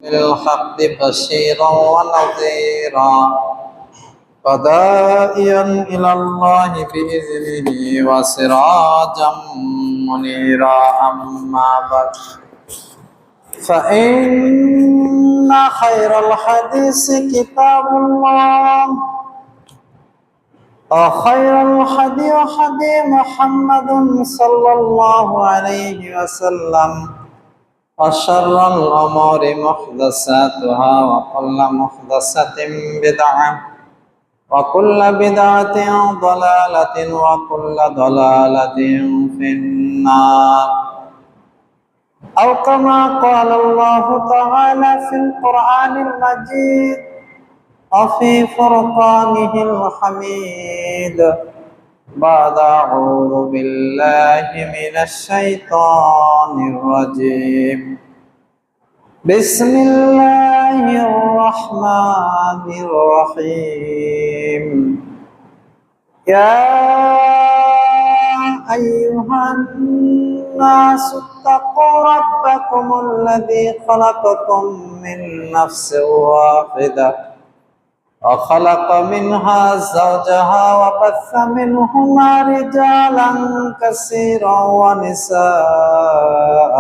بالحق بشيرا ونذيرا وداعيا إلى الله بإذنه وسراجا منيرا أما بعد فإن خير الحديث كتاب الله وخير الهدي هدي محمد صلى الله عليه وسلم وشر الأمور محدثاتها وكل محدثة بدعة وكل بدعة ضلالة وكل ضلالة في النار أو كما قال الله تعالى في القرآن المجيد وفي فرقانه الحميد بعد أعوذ بالله من الشيطان الرجيم بسم الله الرحمن الرحيم يا أيها الناس اتقوا ربكم الذي خلقكم من نفس واحدة وخلق منها زوجها وبث منهما رجالا كثيرا ونساء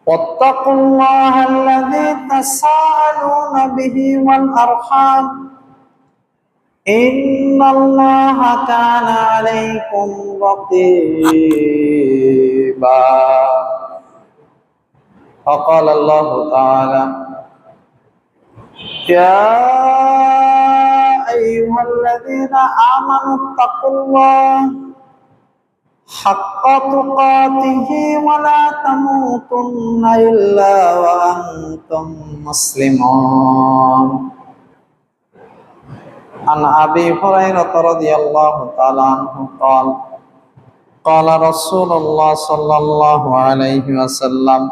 واتقوا الله الذي تساءلون به والأرحام إن الله كان عليكم رقيبا وقال الله تعالى يا أيها الذين آمنوا اتقوا الله حق تقاته ولا تموتن إلا وأنتم مسلمون عن أبي هريرة رضي الله تعالى عنه قال قال رسول الله صلى الله عليه وسلم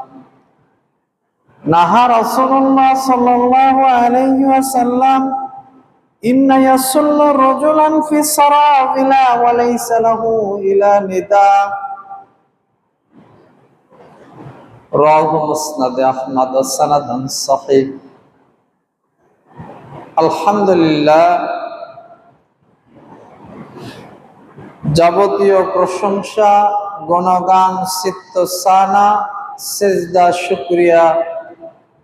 نهى رسول الله صلى الله عليه وسلم إن يسل رجلا في سراغل وليس له إلى نداء رواه مسند أحمد سند صحيح الحمد لله যাবতীয় প্রশংসা গুণগান সিত্তসানা সিজদা শুকরিয়া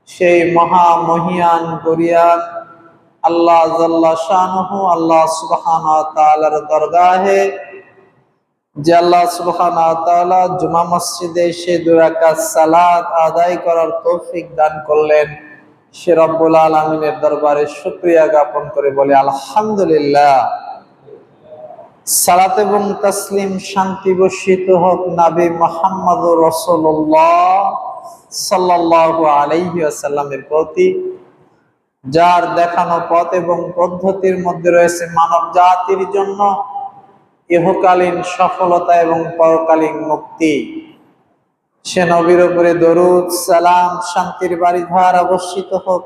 সেই মহামহিয়ান গরিয়ান আল্লাহ জাল্লা শানুহু আল্লাহ সুবহানাহু ওয়া তাআলার দরগাহে যে আল্লাহ সুবহানাহু ওয়া তাআলা জুমা মসজিদে এসে 2 রাকাত সালাত আদায় করার তৌফিক দান করলেন সে রব্বুল আলামিনের দরবারে শুকরিয়া জ্ঞাপন করে বলে আলহামদুলিল্লাহ। সালাত এবং তাসলিম শান্তি বর্ষিত হোক নবী মুহাম্মদুর রাসূলুল্লাহ সাল্লাল্লাহু আলাইহি ওয়াসাল্লামের প্রতি, যার দেখানো পথ এবং পদ্ধতির মধ্যে রয়েছে মানব জাতির জন্য ইহকালীন সফলতা এবং পরকালীন মুক্তি। সে নবীর উপরে দরুদ সালাম শান্তির বারিধার অবস্থিত হোক।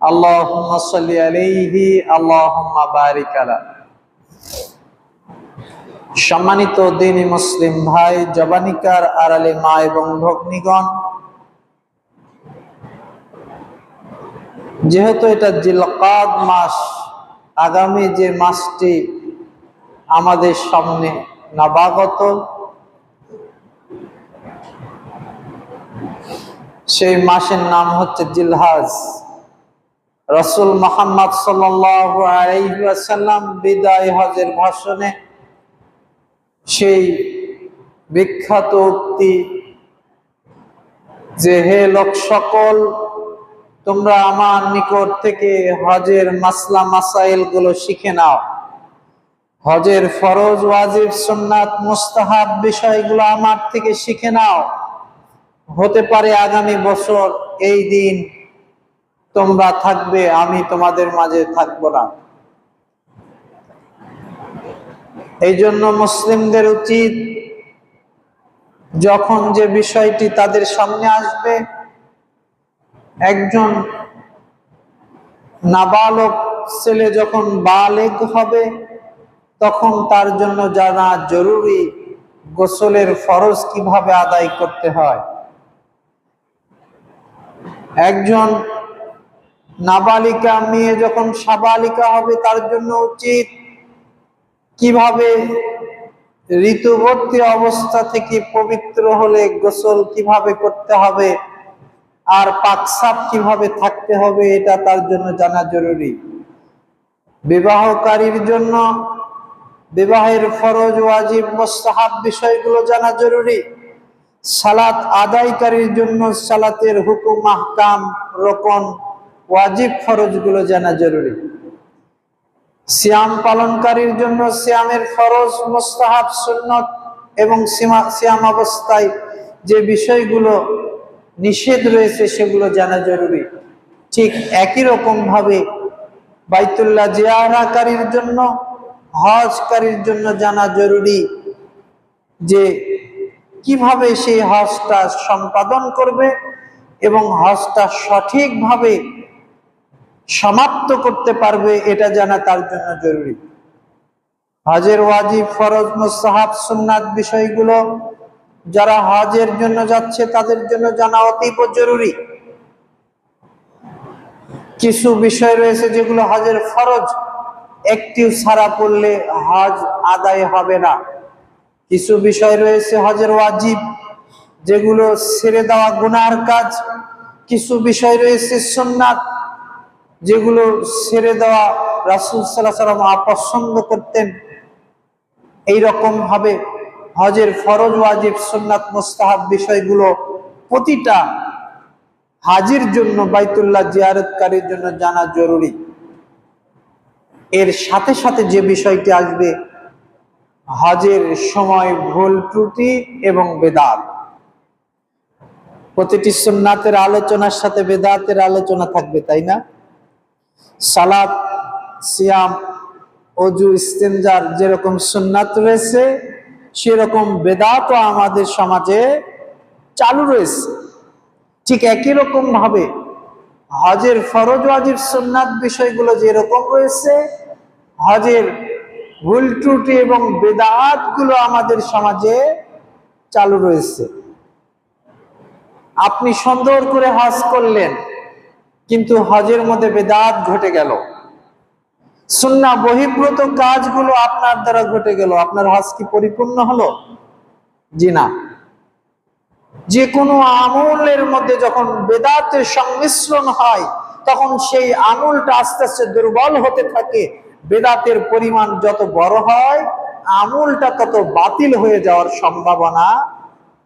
আল্লাহুম্মা সাল্লি আলাইহি আল্লাহুম্মা বারিক আলা। সম্মানিত দ্বীনি মুসলিম ভাই, জবানিকার আড়ালে মা এবং ভগ্নীগণ, যেহেতু এটা জিলকাদ মাস, আগামী যে মাসটি আমাদের সামনে নবাগত, সেই মাসের নাম হচ্ছে জিলহজ। রাসূল মুহাম্মদ সাল্লাল্লাহু আলাইহি ওয়াসাল্লাম বিদায় হজের ভাষণে সেই বিখ্যাত উক্তি যে হে লোক সকল, তোমরা আমার নিকট থেকে হজের মাসলা মাসাইল গুলো শিখে নাও। হজের ফরজ ওয়াজিব সুন্নাত মুস্তাহাব বিষয়গুলো আমার থেকে শিখে নাও। হতে পারে আগামী বছর এই দিন তোমরা থাকবে, আমি তোমাদের মাঝে থাকবো না। এই জন্য মুসলিমদের উচিত যখন যে বিষয়টি তাদের সামনে আসবে, একজন নাবালক ছেলে যখন বালেগ হবে তখন তার জন্য জানা জরুরি গোসলের ফরজ কিভাবে আদায় করতে হয়। একজন নাবালিকা মেয়ে যখন সাবালিকা হবে তার জন্য উচিত কিভাবে ঋতুবর্তী অবস্থা থেকে পবিত্র হলে গোসল কিভাবে করতে হবে আর পাকসাপ কিভাবে থাকতে হবে, এটা তার জন্য জানা জরুরি। বিবাহকারীর জন্য বিবাহের ফরজ ওয়াজিব মুস্তাহাব বিষয়গুলো জানা জরুরি। সালাত আদায়কারীর জন্য সালাতের হুকুম আহকাম রকম ওয়াজিব ফরজগুলো জানা জরুরি। সিয়াম পালনকারীর জন্য সিয়ামের ফরজ মুস্তাহাব সুন্নত এবং সিয়াম অবস্থায় যে বিষয়গুলো নিষেধ রয়েছে সেগুলো জানা জরুরি। ঠিক একই রকম ভাবে বাইতুল্লাহ জিয়ারাকারীর জন্য হজকারীর জন্য জানা জরুরি যে কিভাবে সেই হজটা সম্পাদন করবে এবং হজটা সঠিকভাবে সমাপ্ত করতে পারবে, এটা জানা তার জন্য জরুরি। হজের ওয়াজিব ফরজ মুস্তাহাব সুন্নাত বিষয়গুলো যারা হজের জন্য যাচ্ছে তাদের জন্য জানা অতীব জরুরি। কিছু বিষয় রয়েছে যেগুলো হজের ফরজ, একটিও ছাড়া পড়লে হজ আদায় হবে না। কিছু বিষয় রয়েছে হজের ওয়াজিব যেগুলো ছেড়ে দেওয়া গুনার কাজ। কিছু বিষয় রয়েছে সুন্নাত যেগুলো ছেড়ে দেওয়া রাসূল সাল্লাল্লাহু আলাইহি ওয়াসাল্লাম অপছন্দ করতেন। এইরকম ভাবে হজের ফরজ ওয়াজিব সুন্নাত মুস্তাহাব বিষয়গুলো প্রতিটা হাজির জন্য বাইতুল্লাহ জিয়ারতকারীর জন্য জানা জরুরি। এর সাথে সাথে যে বিষয়টি আসবে হজের সময় ভুল ত্রুটি এবং বেদাত। প্রতিটি সুন্নাতের আলোচনার সাথে বেদাতের আলোচনা থাকবে, তাই না? সালাত, সিয়াম, ওযু, ইস্তেনজার যেরকম সুন্নাত রয়েছে সেরকম বেদাতও আমাদের সমাজে চালু রয়েছে। ঠিক একই রকম ভাবে হজের ফরজ ওয়াজিব সুন্নাত বিষয়গুলো যেরকম রয়েছে হজের ভুল ত্রুটি এবং বেদাত গুলো আমাদের সমাজে চালু রয়েছে। আপনি সুন্দর করে হজ করলেন কিন্তু হজের মধ্যে বেদাত ঘটে গেল, সুন্নাহ বহির্ভূত কাজগুলো আপনার দ্বারা ঘটে গেল, আপনার হজ কি পরিপূর্ণ হলো? জি না। যে কোনো আমলের মধ্যে যখন বেদাতের সংমিশ্রণ হয় তখন সেই আমলটা আস্তে আস্তে দুর্বল হতে থাকে। বেদাতের পরিমাণ যত বড় হয় আমলটা তত বাতিল হয়ে যাওয়ার সম্ভাবনা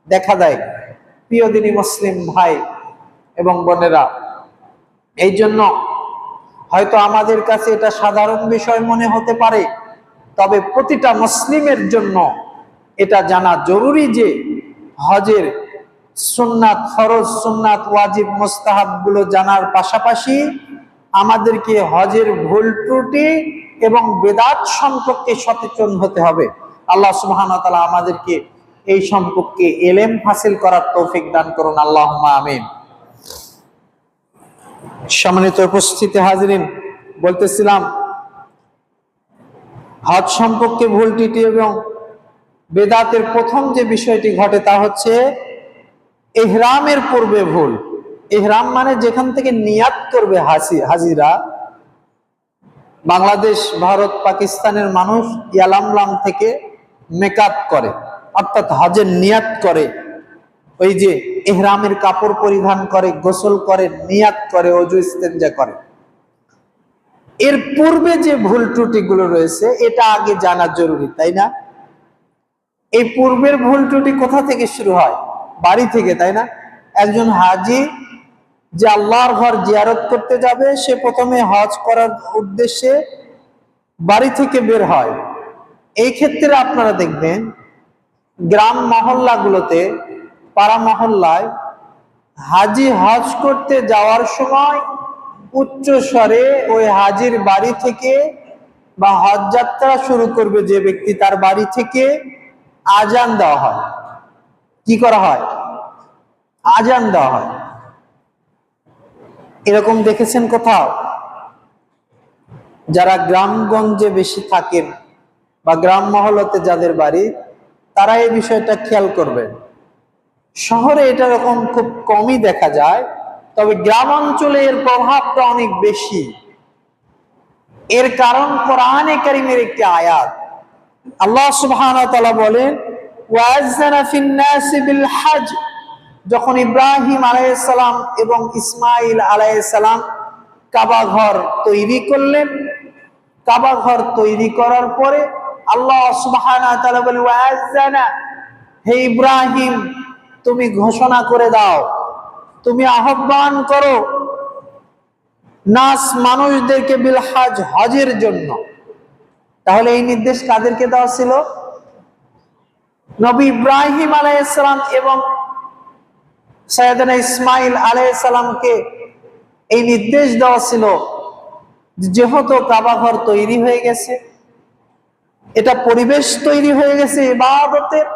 দেখা দেয়। প্রিয় দিনী মুসলিম ভাই এবং বোনেরা, এই জন্য হয়তো আমাদের কাছে এটা সাধারণ বিষয় মনে হতে পারে, তবে প্রতিটা মুসলিমের জন্য এটা জানা জরুরি যে হজের সুন্নাত, ফরজ সুন্নাত, ওয়াজিব মুস্তাহাব গুলো জানার পাশাপাশি আমাদেরকে হজের ভুল ত্রুটি এবং বেদাত সম্পর্কে সচেতন হতে হবে। আল্লাহ সুবহানাহু ওয়া তাআলা আমাদেরকে এই সম্পর্কে ইলম হাসিল করার তৌফিক দান করুন, আল্লাহুম্মা আমিন। সম্মানিত উপস্থিতি হাজিরিন, বলতেছিলাম হজ সম্পর্কে ভুল ত্রুটি এবং বেদাতের প্রথম যে বিষয়টি ঘটে তা হচ্ছে ইহরামের পূর্বে ভুল। ইহরাম মানে যেখান থেকে নিয়াত করবে হাজিরা। বাংলাদেশ, ভারত, পাকিস্তানের মানুষ ইয়ালামলাম থেকে মেকআপ করে, অর্থাৎ হজের নিয়াত করে, ওই যে ইহরামের কাপড় পরিধান করে, গোসল করে, নিয়াত করে, ওযু ইস্তেনজা করে। এর পূর্বে যে ভুল ত্রুটিগুলো রয়েছে এটা আগে জানা জরুরি, তাই না? এই পূর্বের ভুল ত্রুটি কোথা থেকে শুরু হয়? বাড়ি থেকে, তাই না? একজন হাজি যে আল্লাহর ঘর জিয়ারত করতে যাবে সে প্রথমে হজ করার উদ্দেশ্যে বাড়ি থেকে বের হয়। এই ক্ষেত্রে আপনারা দেখবেন গ্রাম মহল্লাগুলোতে, পাড়া মহল্লায় হাজি হজ করতে যাওয়ার সময় উচ্চ স্বরে ওই হাজির বাড়ি থেকে বা হজ যাত্রা শুরু করবে যে ব্যক্তি তার বাড়ি থেকে আজান দেওয়া হয়। কি করা হয়? আজান দেওয়া হয়। এরকম দেখেছেন কোথাও? যারা গ্রামগঞ্জে বেশি থাকেন বা গ্রাম মহল্লাতে যাদের বাড়ি তারা এই বিষয়টা খেয়াল করবেন। শহরে এটা এরকম খুব কমই দেখা যায়, তবে গ্রাম অঞ্চলে এর প্রভাবটা অনেক বেশি। এর কারণ কোরআনে কারীমের একটি আয়াত। আল্লাহ সুবহানাহু ওয়া তাআলা বলেন, ওয়াযানা ফিন নাসি বিল হজ। যখন ইব্রাহিম আলাইহিস সালাম এবং ইসমাঈল আলাইহিস সালাম কাবা ঘর তৈরি করলেন, কাবা ঘর তৈরি করার পরে আল্লাহ সুবহানাহু ওয়া তাআলা বলেন, ওয়াযানা, হে ইব্রাহিম তুমি ঘোষণা করে দাও, তুমি আহ্বান করো নাস মানুষদেরকে বিল হজ, হজের জন্য। তাহলে এই নির্দেশ কাদেরকে দেওয়া ছিল? নবী ইব্রাহিম আলাইহিস সালাম এবং সাইয়েদনা ইসমাঈল আলাইহিস সালামকে এই নির্দেশ দেওয়া ছিল, যেহেতু কাবা ঘর তৈরি হয়ে গেছে, এটা পরিবেশ তৈরি হয়ে গেছে ইবাদতের,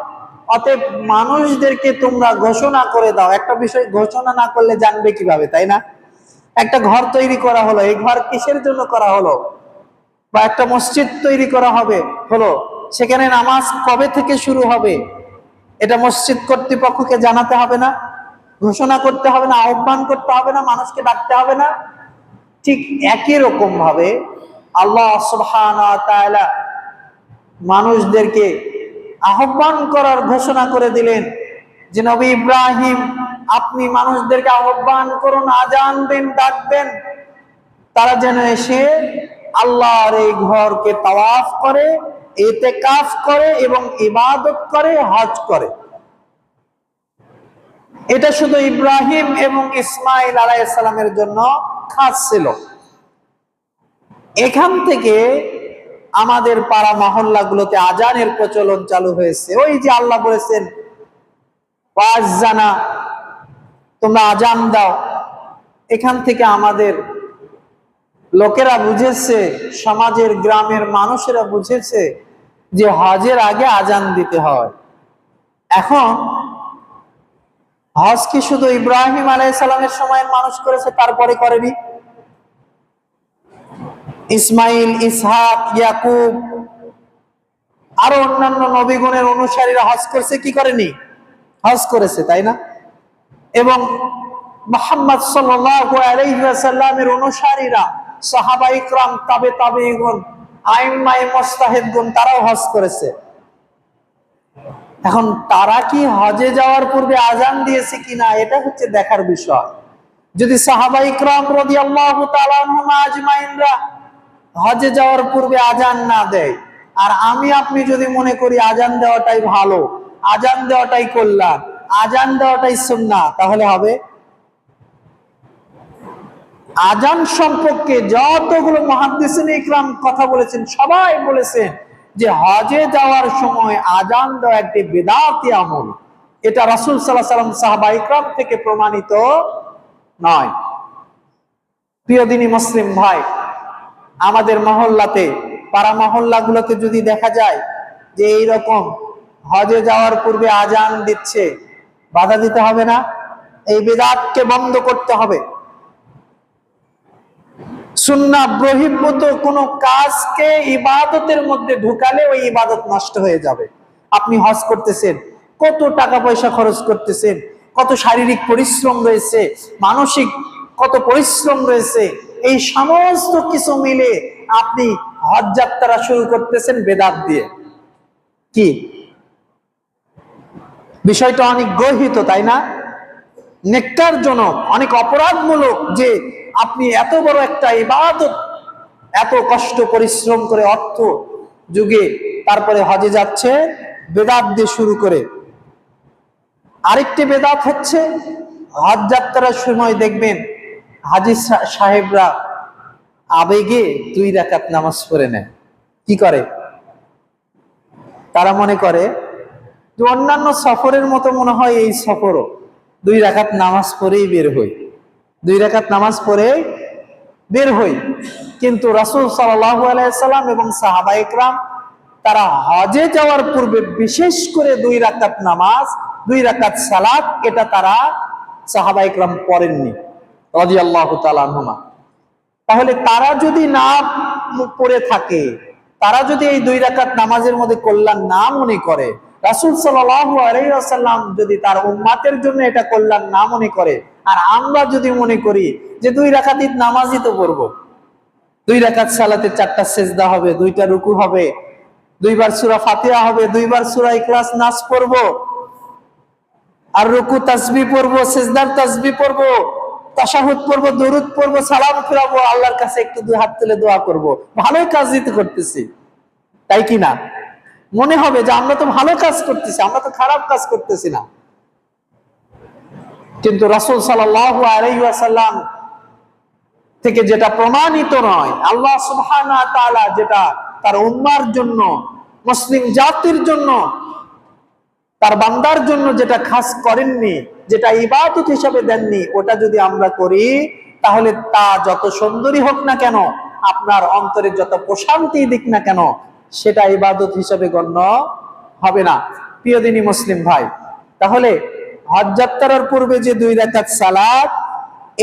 অতএব মানুষদেরকে তোমরা ঘোষণা করে দাও। একটা বিষয় ঘোষণা না করলে জানবে কিভাবে, তাই না? একটা ঘর তৈরি করা হলো, এই ঘর কিসের জন্য করা হলো? বা একটা মসজিদ তৈরি করা হলো, সেখানে নামাজ কবে থেকে শুরু হবে, এটা মসজিদ কর্তৃপক্ষকে জানাতে হবে না? ঘোষণা করতে হবে না? আহ্বান করতে হবে না? মানুষকে ডাকতে হবে না? ঠিক একই রকম ভাবে আল্লাহ সুবহানাহু ওয়া তাআলা মানুষদেরকে আহ্বান করার ঘোষণা করে দিলেন যে, নবী ইব্রাহিম আপনি মানুষদেরকে আহ্বান করুন, আজান দেন, ডাকবেন, তারা যেন এসে আল্লাহর এই ঘরকে তাওয়াফ করে, ইতিকাফ করে এবং ইবাদত করে, হজ করে। এটা শুধু ইব্রাহিম এবং ইসমাঈল আলাইহিস সালামের জন্য খাস ছিল। এখান থেকে আমাদের পাড়া মহল্লাগুলোতে আজানের প্রচলন চালু হয়েছে। ওই যে আল্লাহ বলেছেন, ওয়াজানা, তোমরা আজান দাও। এখান থেকে আমাদের লোকেরা বুঝেছে, সমাজের গ্রামের মানুষেরা বুঝেছে যে হজের আগে আজান দিতে হয়। এখন হজ কি শুধু ইব্রাহিম আলাইহিস সালামের সময়ের মানুষ করেছে, তারপরে করেনি? ইসমাইল, ইসহাক, ইয়াকুব আরো অন্যান্য নবীগণের অনুসারীরা হজ করেছে কি করেনি? হজ করেছে, তাই না? এবং মুহাম্মদ সাল্লাল্লাহু আলাইহি ওয়াসাল্লামের অনুসারীরা, সাহাবায়ে ইকরাম, তাবেঈগণ, আইম্মায়ে মুজতাহিদগণ, তারাও হজ করেছে। এখন তারা কি হজে যাওয়ার পূর্বে আজান দিয়েছে কিনা, এটা হচ্ছে দেখার বিষয়। যদি সাহাবায়ে ইকরাম রাদিয়াল্লাহু তাআলা আনহুম আজমাইনরা হজে যাওয়ার পূর্বে আজান না দেয়, আর আমি আপনি যদি মনে করি আজান দেওয়াটাই ভালো, আজান দেওয়াটাই কল্যাণ, আজান দেওয়াটাই সুন্নাহ, তাহলে হবে? আজান সম্পর্কে যতগুলো মুহাদ্দিসিন ইকরাম কথা বলেছেন, সবাই বলেছেন যে হজে যাওয়ার সময় আজান দেওয়া একটি বিদআতি আমল। এটা রাসূল সাল্লাল্লাহু আলাইহি ওয়াসাল্লাম, সাহাবায়ে ইকরাম থেকে প্রমাণিত নয়। প্রিয় দিনী মুসলিম ভাই, আমাদের মহল্লাতে, পাড়া মহল্লাগুলোতে যদি দেখা যায় যে এইরকম হজে যাওয়ার পূর্বে আজান দিচ্ছে, বাধা দিতে হবে না? এই বিদআতকে বন্ধ করতে হবে। সুন্নাহ বহির্ভূত কোন কাজকে ইবাদতের মধ্যে ঢুকালে ওই ইবাদত নষ্ট হয়ে যাবে। আপনি হজ করতেছেন, কত টাকা পয়সা খরচ করতেছেন, কত শারীরিক পরিশ্রম রয়েছে, মানসিক কত পরিশ্রম রয়েছে, এই সমস্ত কিছু মিলে আপনি হজ যাত্রা শুরু করতেছেন বেদাত দিয়ে। কি বিষয়টা অনেক গর্হিত, তাই না? নেককারজনক, অনেক অপরাধমূলক যে আপনি এত বড় একটা ইবাদত, এত কষ্ট পরিশ্রম করে অর্থ যুগে তারপরে হজে যাচ্ছে বেদাত দিয়ে শুরু করে। আরেকটি বেদাত হচ্ছে, হজ যাত্রার সময় দেখবেন হাজী সাহেবরা আবেগে 2 রাকাত নামাজ পড়ে নেয়। কি করে? তারা মনে করে যে অন্যান্য সফরের মতো মনে হয় এই সফরও 2 রাকাত নামাজ পড়েই বের হই, 2 রাকাত নামাজ পড়ে বের হই। কিন্তু রাসূল সাল্লাল্লাহু আলাইহি ওয়াসাল্লাম এবং সাহাবায়ে ইকরাম তারা হজে যাওয়ার পূর্বে বিশেষ করে 2 রাকাত নামাজ, 2 রাকাত সালাত, এটা তারা সাহাবায়ে ইকরাম পড়েননি রাদিয়াল্লাহু তাআলা আনহুমা। তাহলে তারা যদি না পড়ে থাকে, তারা যদি এই 2 রাকাত নামাজের মধ্যে কল্যাণ না মনে করে, রাসূল সাল্লাল্লাহু আলাইহি ওয়াসাল্লাম যদি তার উম্মতের জন্য এটা কল্যাণ না মনে করে, আর আমরা যদি মনে করি যে 2 রাকাত নামাজই তো পড়বো, 2 রাকাত সালাতে 4টা সেজদা হবে, 2টা রুকু হবে, 2বার সূরা ফাতিহা হবে, 2বার সূরা ইখলাস নাস পড়বো, আর রুকু তাসবিহ পড়বো, সেজদার তাসবিহ পড়বো, তাশাহুদ পড়বো, দরুদ পড়বো, সালাম ফিরাবো, আল্লাহর কাছে একটু 2 হাত তুলে দোয়া করব, ভালোই কাজ দিতে করতেছি, তাই কি না? মনে হবে যে আমরা তো ভালো কাজ করতেছি, আমরা তো খারাপ কাজ করতেছি না। কিন্তু রাসূল সাল্লাল্লাহু আলাইহি ওয়াসাল্লাম থেকে যেটা প্রমাণিত নয়, আল্লাহ সুবহানাহু ওয়া তাআলা যেটা তার উম্মার জন্য, মুসলিম জাতির জন্য, তার বান্দার জন্য যেটা খাস করেননি, যেটা ইবাদত হিসেবে দেননি, ওটা যদি আমরা করি তাহলে তা যত সুন্দরই হোক না কেন, আপনার অন্তরে যত প্রশান্তি দিক না কেন, সেটা ইবাদত হিসেবে গণ্য হবে না। প্রিয় দিনী মুসলিম ভাই, তাহলে হজ যাত্রার পূর্বে যে 2 রাকাত সালাত,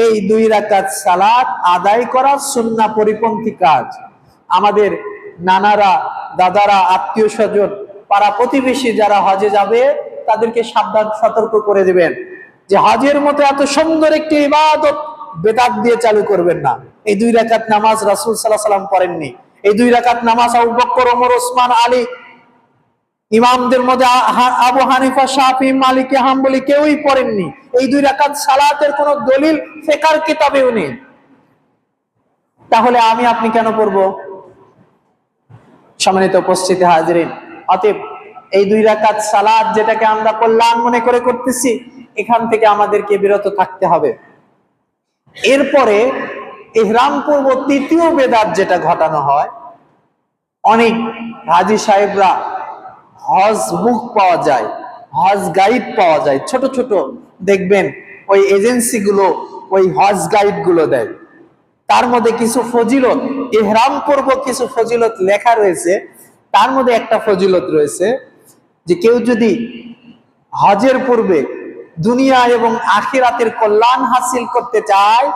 এই 2 রাকাত সালাত আদায় করা সুন্নাহ পরিপন্থী কাজ। আমাদের নানারা, দাদারা, আত্মীয় স্বজন, পাড়া প্রতিবেশী যারা হজে যাবে তাদেরকে সাবধান সতর্ক করে দিবেন যে হজের মতো এত সুন্দর একটি ইবাদত বেদাত দিয়ে চালু করবেন না। এই 2 রাকাত নামাজ রাসূল সাল্লাল্লাহু আলাইহি ওয়াসাল্লাম পড়েননি। এই 2 রাকাত নামাজ আবু বকর, ওমর, ওসমান, আলী, ইমামদের মধ্যে আবু হানিফা, শাফি, মালিকি, হাম্বলি কেউই পড়েননি। এই 2 রাকাত সালাতের কোনো দলিল ফিকহের কিতাবেও নেই। তাহলে আমি আপনি কেন পড়বো? সম্মানিত উপস্থিতি হাজিরিন, অতএব এই 2 রাকাত সালাত যেটাকে আমরা কল্যাণ মনে করে করতেছি, এখান থেকে আমাদেরকে বিরত থাকতে হবে। এরপরে ইহরাম পূর্ব তৃতীয় বেদাত যেটা ঘটানো হয়, অনেক হাজী সাহেবরা হজ বুক পাওয়া যায়, হজ গাইড পাওয়া যায়, ছোট ছোট দেখবেন ওই এজেন্সিগুলো ওই হজ গাইড গুলো দেয়। তার মধ্যে কিছু ফজিলত, ইহরাম পূর্ব কিছু ফজিলত লেখা রয়েছে। তার মধ্যে একটা ফজিলত রয়েছে যে কেউ যদি হজের পূর্বে দুনিয়া এবং আখিরাতের কল্যাণ হাসিল করতে চায়,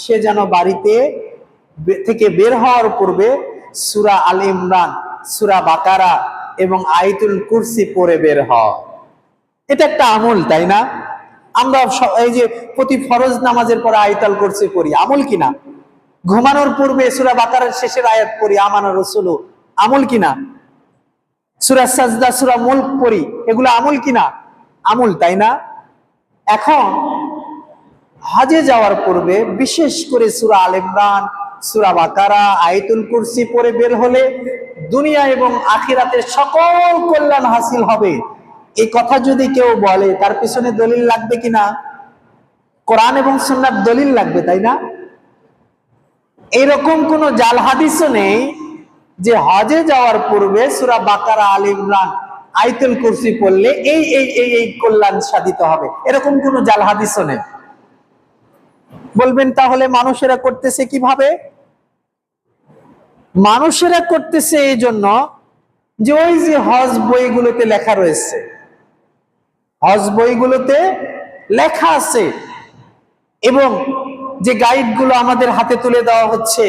সে যেন বাড়িতে থেকে বের হওয়ার পূর্বে সূরা আল ইমরান, সূরা বাকারা এবং আয়াতুল কুরসি পড়ে বের হয়। এটা একটা আমল, তাই না? আমরা এই যে প্রতি ফরজ নামাজের পরে আয়াতুল কুরসি পড়ি, আমল কিনা? ঘুমানোর পূর্বে সূরা বাকারার শেষের আয়াত পড়ি, আমানা রাসূলু, আমল কিনা? সূরা সাজদা, সূরা মুলক পড়ি, এগুলো আমল কিনা? আমল, তাই না? এখন হজে যাওয়ার পূর্বে বিশেষ করে সূরা আল ইমরান, সূরা বাকারা, আয়াতুল কুরসি পড়ে বের হলে দুনিয়া এবং আখিরাতের সকল কল্যাণ হাসিল হবে। এই কথা যদি কেউ বলে, তার পিছনে দলিল লাগবে কিনা? কোরআন এবং সুন্নাহর দলিল লাগবে, তাই না? এরকম কোন জাল হাদিসও নেই যে হজে যাওয়ার পূর্বে সূরা বাকারা, আল ইমরান, আয়াতুল কুরসি পড়লে এই এই এই এই কল্যাণ সাধিত হবে, এরকম কোন জাল হাদিসও নেই। বলবেন তাহলে মানুষেরা করতেছে কিভাবে? মানুষেরা করতেছে এই জন্য যে ওই যে হজ বইগুলোতে লেখা রয়েছে, হজ বইগুলোতে লেখা আছে, এবং যে গাইডগুলো আমাদের হাতে তুলে দেওয়া হচ্ছে,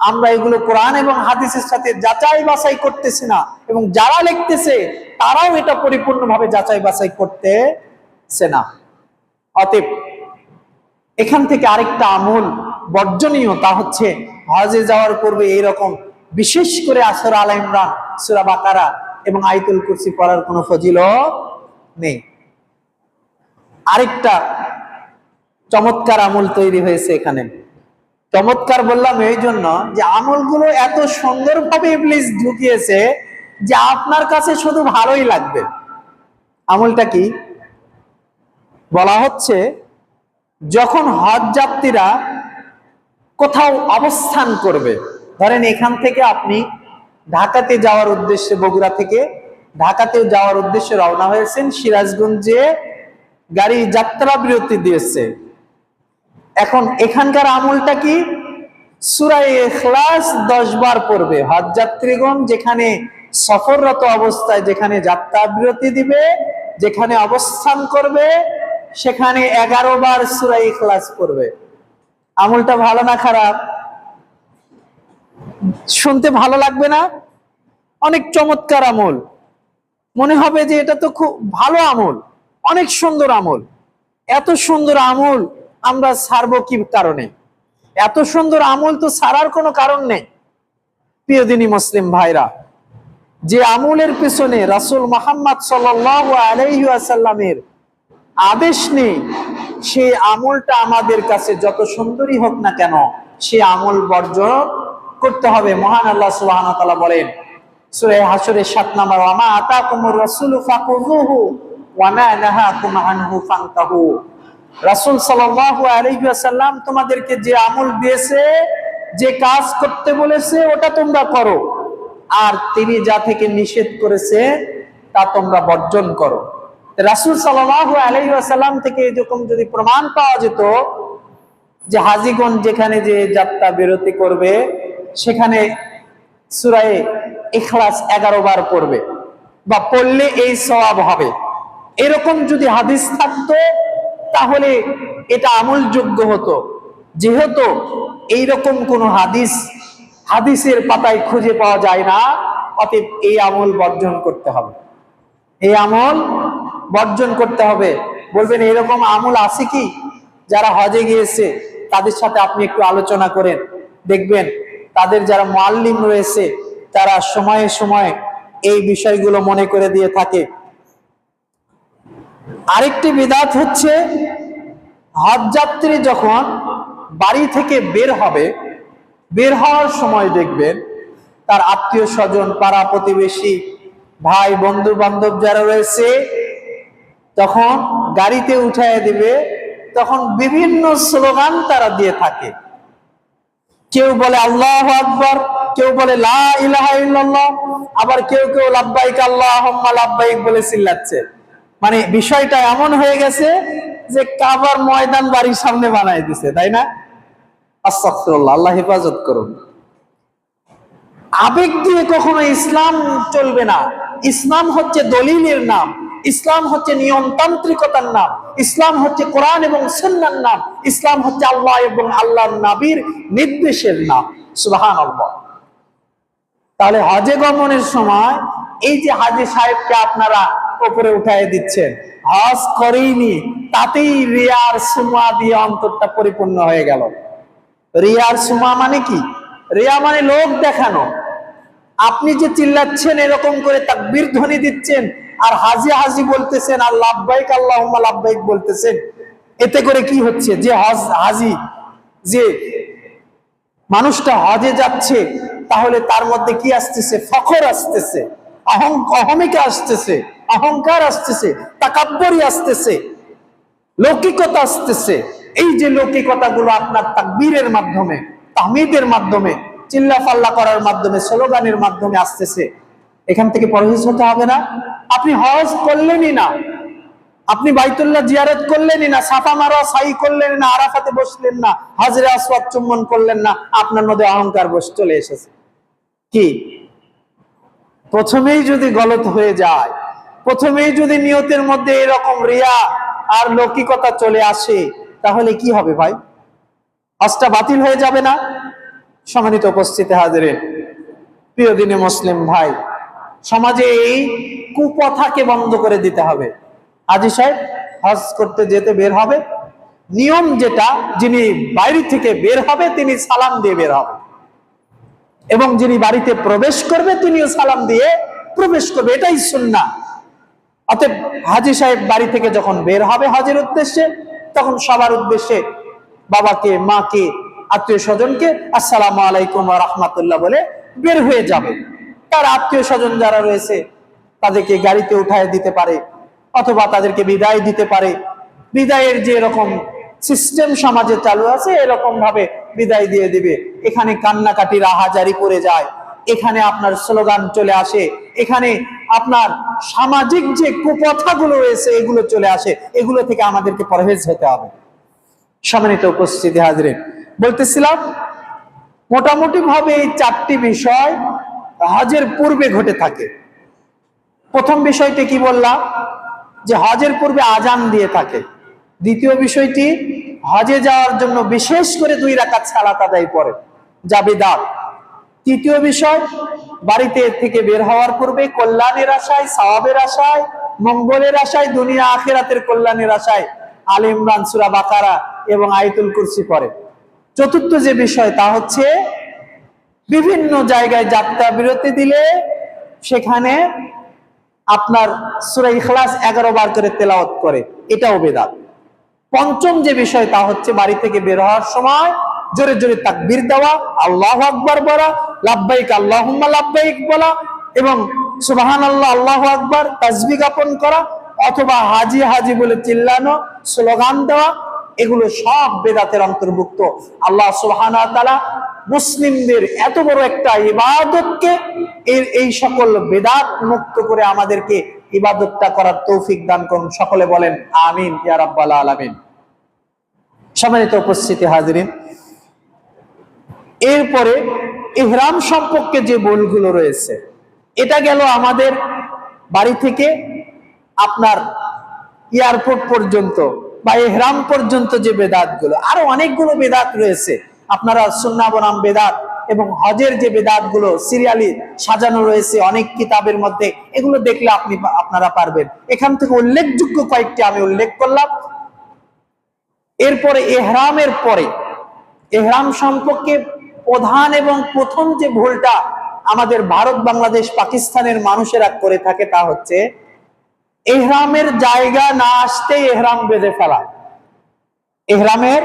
আমরা এগুলো কোরআন এবং হাদিসের সাথে যাচাই বাছাই করতেছি না, এবং যারা লিখতেছে তারাও এটা পরিপূর্ণভাবে যাচাই বাছাই করতেছে না। অতএব এখান থেকে আরেকটা আমল বর্জনীয়, তা হচ্ছে হজে যাওয়ার পূর্বে এইরকম বিশেষ করে সূরা আল ইমরান, সূরা বাকারা এবং আয়াতুল কুরসি পড়ার কোনো ফজিলত নেই। আরেকটা চমৎকার আমল তৈরি হয়েছে এখানে। চমৎকার বললাম এই জন্য যে আমলগুলো এত সুন্দরভাবে ইবলিস ঢুকিয়েছে যে আপনার কাছে শুধু ভালোই লাগবে। আমলটা কি? বলা হচ্ছে যখন হজ যাত্রীরা কোথাও অবস্থান করবে, ধরেন এখান থেকে আপনি ঢাকাতে যাওয়ার উদ্দেশ্যে, বগুড়া থেকে ঢাকাতে যাওয়ার উদ্দেশ্যে রওনা হয়েছেন, সিরাজগঞ্জে গাড়ি যাত্রা বিরতি দিয়েছে। এখন এখানকার আমলটা কি? সূরা ইখলাস 10 বার পড়বে। হজ যাত্রীগণ যেখানে সফররত অবস্থায়, যেখানে যাত্রা বিরতি দিবে, যেখানে অবস্থান করবে, সেখানে 11 বার সূরা ইখলাস পড়বে। আমলটা ভালো না খারাপ? শুনতে ভালো লাগবে না? অনেক চমৎকার আমল, মনে হবে যে এটা তো খুব ভালো আমল, অনেক সুন্দর আমল। এত সুন্দর আমল আমরা ছাড়বো কি কারণে? এত সুন্দর আমল তো ছাড়ার কোনো কারণ নেই। প্রিয় দিনী মুসলিম ভাইরা, যে আমলের পিছনে রাসূল মুহাম্মদ সাল্লাল্লাহু আলাইহি ওয়াসাল্লামের আদেশ নেই, সেই আমলটা আমাদের কাছে যত সুন্দরই হোক না কেন, সেই আমল বর্জন করতে হবে। মহান আল্লাহ সুবহানাহু ওয়া তাআলা বলেন সূরা হাশরের ৭ নম্বর, ওয়া মা আতাকুমুর রাসূলু ফাখুযুহু ওয়া মা নাহাকুম আনহু ফান্তাহু। রাসূল সাল্লাল্লাহু আলাইহি ওয়াসাল্লাম তোমাদেরকে যে আমল দিয়েছে, যে কাজ করতে বলেছে, ওটা তোমরা করো, আর তিনি যা থেকে নিষেধ করেছে তা তোমরা বর্জন করো। রাসূল সাল্লাল্লাহু আলাইহি ওয়াসাল্লাম থেকে এরকম যদি প্রমাণ পাওয়া যেত যে হাজীগণ যেখানে যে যাত্রা বিরতি করবে সেখানে সূরা ইখলাস 11 বার পড়বে বা পড়লে এই সওয়াব হবে, এরকম যদি হাদিস থাকতো তাহলে এটা আমলযোগ্য হতো। যেহেতু এইরকম কোন হাদিসের পাতায় খুঁজে পাওয়া যায় না, অতএব এই আমল বর্জন করতে হবে। এই আমল বর্জন করতে হবে। বলবেন এরকম আমল আছে কি? যারা হজে গিয়েছে তাদের সাথে আপনি একটু আলোচনা করেন, দেখবেন তাদের যারা মুআল্লিম রয়েছে তারা সময়ে সময়ে এই বিষয়গুলো মনে করে দিয়ে থাকে। আরেকটি বিদআত হচ্ছে, হজ যাত্রী যখন বাড়ি থেকে বের হবে, বের হওয়ার সময় দেখবেন তার আত্মীয় স্বজন, পাড়া প্রতিবেশী, ভাই বন্ধু বান্ধব যারা রয়েছে, তখন গাড়িতে উঠায় দিবে, তখন বিভিন্ন স্লোগান তারা দিয়ে থাকে। কেউ বলে আল্লাহু আকবার, কেউ বলে লা ইলাহা ইল্লাল্লাহ, আবার কেউ কেউ লাব্বাইক আল্লাহুম্মা লাব্বাইক বলে চিল্লাচ্ছে। মানে বিষয়টা এমন হয়ে গেছে যে কাবার ময়দান বাড়ির সামনে বানায় দিছে, তাই না? আস্তাগফিরুল্লাহ, আল্লাহ হেফাজত করুন। আবেগ দিয়ে কখনো ইসলাম চলবে না। ইসলাম হচ্ছে দলিলের নাম, ইসলাম হচ্ছে নিয়মতান্ত্রিকতার নাম, ইসলাম হচ্ছে কোরআন এবং সুন্নাহর নাম, ইসলাম হচ্ছে আল্লাহ এবং আল্লাহর নবীর নির্দেশের নাম। সুবহানাল্লাহ। তাহলে হজে গমনের সময় এই যে হাজী সাহেবকে আপনারা উপরে উঠায় দিচ্ছেন, হজ করেইনি, তাতেই রিয়ার সুমা দিয়ে অন্তরটা পরিপূর্ণ হয়ে গেল। রিয়ার সুমা মানে কি? রিয়া মানে লোক দেখানো। আপনি যে চিল্লাচ্ছেন, এরকম করে তাকবীর ধ্বনি দিচ্ছেন আর হাজি হাজি বলতেছেন আর লাব্বাইক আল্লাহুম্মা লাব্বাইক বলতেছেন, এতে করে কি হচ্ছে? যে হাজি, যে মানুষটা হজে যাচ্ছে, তাহলে তার মধ্যে কি আসতেছে? ফখর আসতেছে, অহমিকা আসতেছে, অহংকার আসতেছে, তাকাব্বুরি আসতেছে, লৌকিকতা আসতেছে। এই যে লৌকিকতাগুলো আপনার তাকবীরের মাধ্যমে, তাহমিদের মাধ্যমে, চিল্লাফাল্লা করার মাধ্যমে, স্লোগানের মাধ্যমে আসতেছে, এখান থেকে পরহেজ হতে হবে না? আপনি হজ করলেনই না, আপনি বাইতুল্লাহ জিয়ারত করলেনই না, সাফা মারওয়া সাই করলেন না, আরাফাতে বসলেন না, হাজরে আসওয়াদ চুম্বন করলেন না, আপনার মধ্যে অহংকার চলে এসেছে। কি? প্রথমেই যদি গলত হয়ে যায়, প্রথমেই যদি নিয়তের মধ্যে এরকম রিয়া আর লৌকিকতা চলে আসে, তাহলে কি হবে ভাই? হজটা বাতিল হয়ে যাবে না? সম্মানিত উপস্থিতি হাজিরিন, প্রিয় দিনী মুসলিম ভাই, সমাজে এই কুপ্রথাকে বন্ধ করে দিতে হবে। হাজী সাহেব হজ করতে যেতে বের হবে, নিয়ম যেটা, যিনি বাইরে থেকে বের হবে তিনি সালাম দিয়ে বের হবে, এবং যিনি বাড়িতে প্রবেশ করবে তিনিও সালাম দিয়ে প্রবেশ করবে, এটাই সুন্নাহ। অতএব হাজী সাহেব বাড়ি থেকে যখন বের হবে হজের উদ্দেশ্যে, তখন সবার উদ্দেশ্যে বাবাকে, মাকে, আত্মীয় স্বজনকে আসসালামু আলাইকুম ওয়া রাহমাতুল্লাহ বলে বের হয়ে যাবে। তার আত্মীয় স্বজন যারা রয়েছে তাদেরকে গাড়িতে উঠায় দিতে পারে, অথবা তাদেরকে বিদায় দিতে পারে। বিদায়ের যে এরকম সিস্টেম সমাজে চালু আছে, এরকম ভাবে বিদায় দিয়ে দিবে। এখানে কান্নাকাটি রাহাজারি পড়ে যায়, এখানে আপনার স্লোগান চলে আসে, এখানে আপনার সামাজিক যে কুপ্রথাগুলো রয়েছে এগুলো চলে আসে। এগুলো থেকে আমাদেরকে পরহেজ হতে হবে। সম্মানিত উপস্থিতি হাজিরিন, বলতেছিলাম মোটামুটি ভাবে এই চারটি বিষয় হজের পূর্বে ঘটে থাকে। প্রথম বিষয়টি কি বললাম? যে হজের পূর্বে আজান দিয়ে থাকে। দ্বিতীয় বিষয়টি, হজে যাওয়ার জন্য বিশেষ করে 2 রাকাত সালাত আদায় করে, যা বিদআত। তৃতীয় বিষয়, বাড়িতে থেকে বের হওয়ার পূর্বে কল্যাণের আশায়, সওয়াবের আশায়, মঙ্গলের আশায়, দুনিয়া আখিরাতের কল্যাণের আশায় আলে ইমরান, সূরা বাকারা এবং আয়াতুল কুরসি পড়ে। চতুর্থ যে বিষয় তা হচ্ছে বিভিন্ন জায়গায় যাত্রা বিরতি দিলে সেখানে আপনার সূরা ইখলাস 11 বার করে তেলাওয়াত করে, এটাও বেদাত। পঞ্চম যে বিষয় তা হচ্ছে বাড়ি থেকে বের হওয়ার সময় জোরে জোরে তাকবীর দেওয়া, আল্লাহু আকবার বলা, লাব্বাইক আল্লাহুম্মা লাব্বাইক বলা এবং সুবহানাল্লাহ আল্লাহু আকবার তাসবিহ জ্ঞাপন করা অথবা হাজি হাজি বলে চিল্লানো, স্লোগান দেওয়া, এগুলো সব বেদাতের অন্তর্ভুক্ত। আল্লাহ সুবহানাহু ওয়া তাআলা মুসলিমদের এত বড় একটা ইবাদতকে এই সকল বেদাত মুক্ত করে আমাদেরকে ইবাদতটা করার তৌফিক দান করুন। সকলে বলেন আমিন ইয়া রাব্বাল আলামিন। সম্মানিত উপস্থিতি হাজিরিন, এরপরে ইহরাম সম্পর্কে যে বলগুলো রয়েছে, এটা গেল আমাদের বাড়ি থেকে আপনার এয়ারপোর্ট পর্যন্ত বা ইহরাম পর্যন্ত যে বেদাতগুলো, আরো অনেকগুলো বেদাত রয়েছে। আপনারা সুন্নাহ বনাম বেদাত এবং হজের যে বেদাতগুলো সিরিয়ালি সাজানো রয়েছে অনেক কিতাবের মধ্যে, এগুলো দেখলে আপনারা পারবেন। এখান থেকে উল্লেখযোগ্য কয়েকটি আমি উল্লেখ করলাম। এরপরে ইহরামের পরে ইহরাম সম্পর্কে প্রধান এবং প্রথম যে ভুলটা আমাদের ভারত, বাংলাদেশ, পাকিস্তানের মানুষেরা করে থাকে তা হচ্ছে ইহরামের জায়গা না আসতে ইহরাম বেঁধে ফেলা। ইহরামের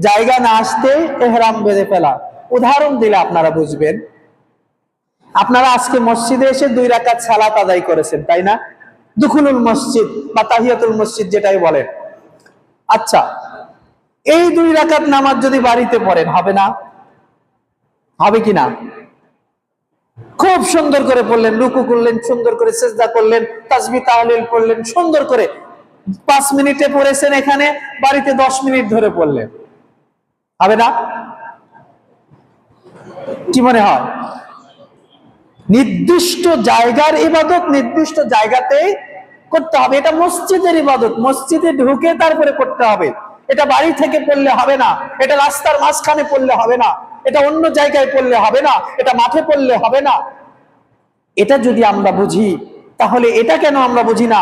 জায়গা না আসতে ইহরাম বেঁধে ফেলা। উদাহরণ দিলে আপনারা বুঝবেন। আপনারা আজকে মসজিদে এসে 2 রাকাত সালাত আদায় করেছেন, তাই না? দুখুলুল মসজিদ বা তাহিয়াতুল মসজিদ যেটাই বলেন। আচ্ছা, এই 2 রাকাত নামাজ যদি বাড়িতে পড়েন হবে না? হবে কিনা? খুব সুন্দর করে পড়লেন, রুকু করলেন, সুন্দর করে সিজদা করলেন, তাসবিহ তাহলিল পড়লেন সুন্দর করে, 5 মিনিটে পড়েছেন, এখানে বাড়িতে 10 মিনিট ধরে পড়লেন, হবে না? কি মনে হয়? নির্দিষ্ট জায়গার ইবাদত নির্দিষ্ট জায়গাতেই করতে হবে। এটা মসজিদের ইবাদত, মসজিদে ঢুকে তারপরে করতে হবে। এটা বাড়ি থেকে পড়লে হবে না, এটা রাস্তার মাঝখানে পড়লে হবে না, এটা অন্য জায়গায় পড়লে হবে না, এটা মাঠে পড়লে হবে না। এটা যদি আমরা বুঝি, তাহলে এটা কেন আমরা বুঝি না?